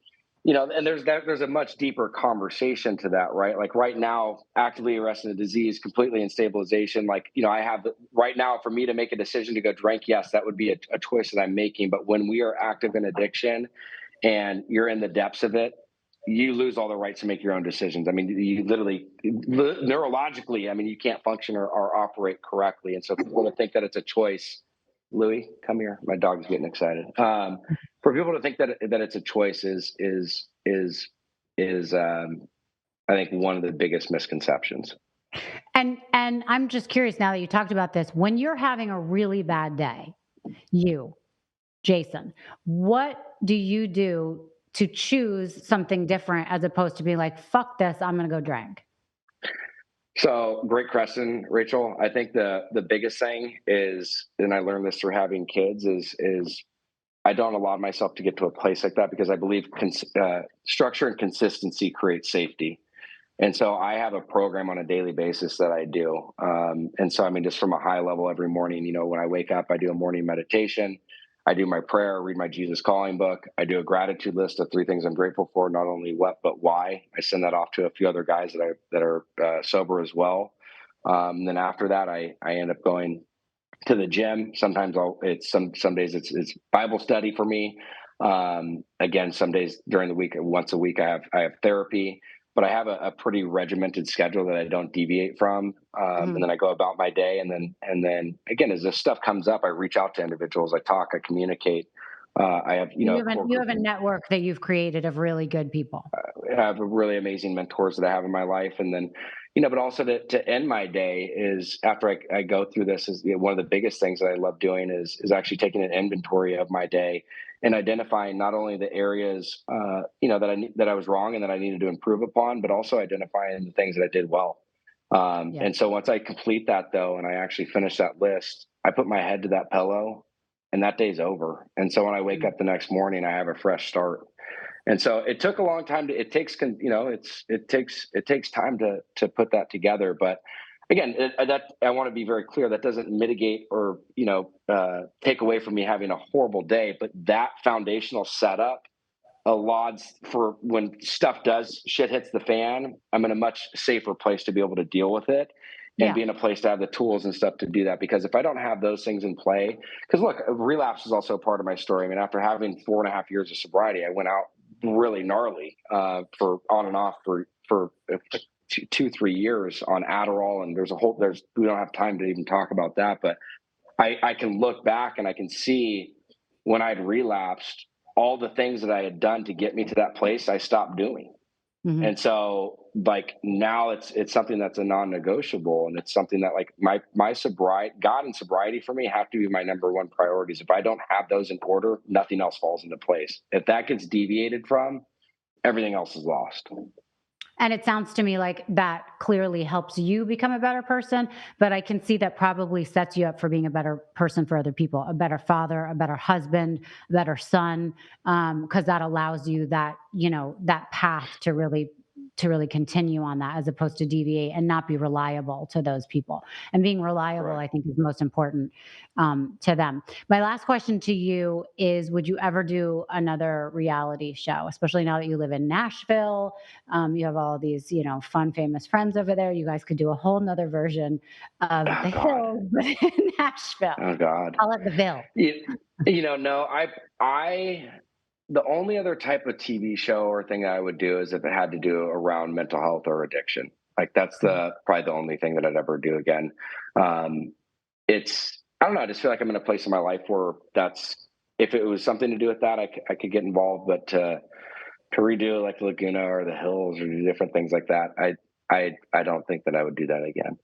And there's a much deeper conversation to that, right? Like right now, actively arresting a disease, completely in stabilization. Like, I have right now for me to make a decision to go drink, yes, that would be a choice that I'm making. But when we are active in addiction and you're in the depths of it, you lose all the rights to make your own decisions. I mean, you literally, neurologically, I mean, you can't function or operate correctly. And so people to think that it's a choice, Louis, come here. My dog's getting excited. For people to think that it's a choice is I think one of the biggest misconceptions. and I'm just curious now that you talked about this, when you're having a really bad day, you, Jason, what do you do to choose something different as opposed to being like, fuck this, I'm going to go drink? So great question, Rachel. I think the biggest thing is, and I learned this through having kids, is I don't allow myself to get to a place like that because I believe structure and consistency create safety. And so I have a program on a daily basis that I do. And so, I mean, just from a high level every morning, when I wake up, I do a morning meditation. I do my prayer, read my Jesus Calling book. I do a gratitude list of three things I'm grateful for, not only what, but why. I send that off to a few other guys that are sober as well. Then after that, I end up going to the gym. Sometimes some days it's Bible study for me. Again, some days during the week, once a week, I have therapy, but I have a pretty regimented schedule that I don't deviate from. And Mhm. then I go about my day, and then again, as this stuff comes up, I reach out to individuals, I talk, I communicate. I have You a have, core you group have a network that you've created of really good people. I have really amazing mentors that I have in my life. And then, but also to end my day is after I go through this is one of the biggest things that I love doing is actually taking an inventory of my day and identifying not only the areas, that I was wrong and that I needed to improve upon, but also identifying the things that I did well. Yeah. And so once I complete that though, and I actually finish that list, I put my head to that pillow and that day's over. And so when I wake Mm. up the next morning, I have a fresh start. And so it took a long time it takes it takes time to put that together. But again, that I want to be very clear, that doesn't mitigate or take away from me having a horrible day, but that foundational setup allows for when shit hits the fan, I'm in a much safer place to be able to deal with it and Yeah. be in a place to have the tools and stuff to do that. Because if I don't have those things in play, because look, relapse is also part of my story. I mean, after having 4.5 years of sobriety, I went out really gnarly for on and off for 2-3 years on Adderall, and there's we don't have time to even talk about that, but I can look back and I can see when I'd relapsed, all the things that I had done to get me to that place, I stopped doing. Hmm. And so like now it's something that's a non-negotiable, and it's something that like my sobriety, God and sobriety for me have to be my number one priorities. If I don't have those in order, nothing else falls into place. If that gets deviated from, everything else is lost. And it sounds to me like that clearly helps you become a better person, but I can see that probably sets you up for being a better person for other people, a better father, a better husband, a better son, because that allows you that, that path to really to really continue on that as opposed to deviate and not be reliable to those people. And being reliable, Right. I think, is most important to them. My last question to you is, would you ever do another reality show, especially now that you live in Nashville? You have all these, fun, famous friends over there. You guys could do a whole nother version of Oh The God. Hills, but in Nashville. Oh God. Call it The Ville. No, I, the only other type of TV show or thing I would do is if it had to do around mental health or addiction. Like that's probably the only thing that I'd ever do again. Um, I don't know. I just feel like I'm in a place in my life where if it was something to do with that, I could get involved. But to redo like Laguna or the Hills or do different things like that, I don't think that I would do that again.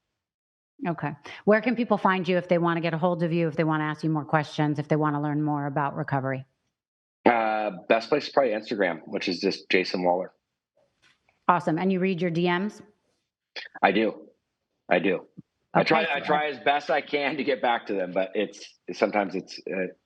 Okay. Where can people find you if they want to get a hold of you, if they want to ask you more questions, if they want to learn more about recovery? Best place is probably Instagram, which is just Jason Wahler. Awesome. And you read your DMs? I do. Okay. I try as best I can to get back to them, but sometimes it's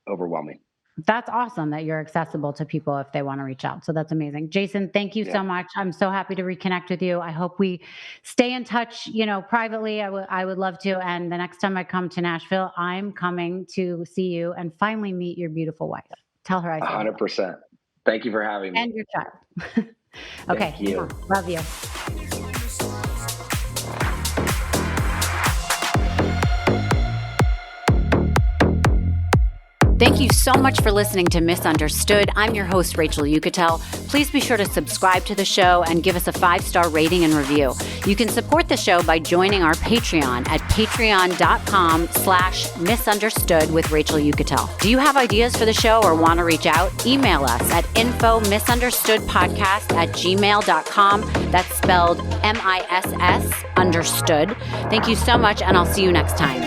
overwhelming. That's awesome that you're accessible to people if they want to reach out. So that's amazing. Jason, thank you so much. I'm so happy to reconnect with you. I hope we stay in touch, privately. I would love to. And the next time I come to Nashville, I'm coming to see you and finally meet your beautiful wife. Tell her I said 100%. Thank you for having me. and your child. Okay. Thank you. Love you. Thank you so much for listening to Misunderstood. I'm your host, Rachel Yucatel. Please be sure to subscribe to the show and give us a 5-star rating and review. You can support the show by joining our Patreon at patreon.com/misunderstood with Rachel Yucatel. Do you have ideas for the show or want to reach out? Email us at info misunderstoodpodcast@gmail.com. That's spelled MISS understood. Thank you so much, and I'll see you next time.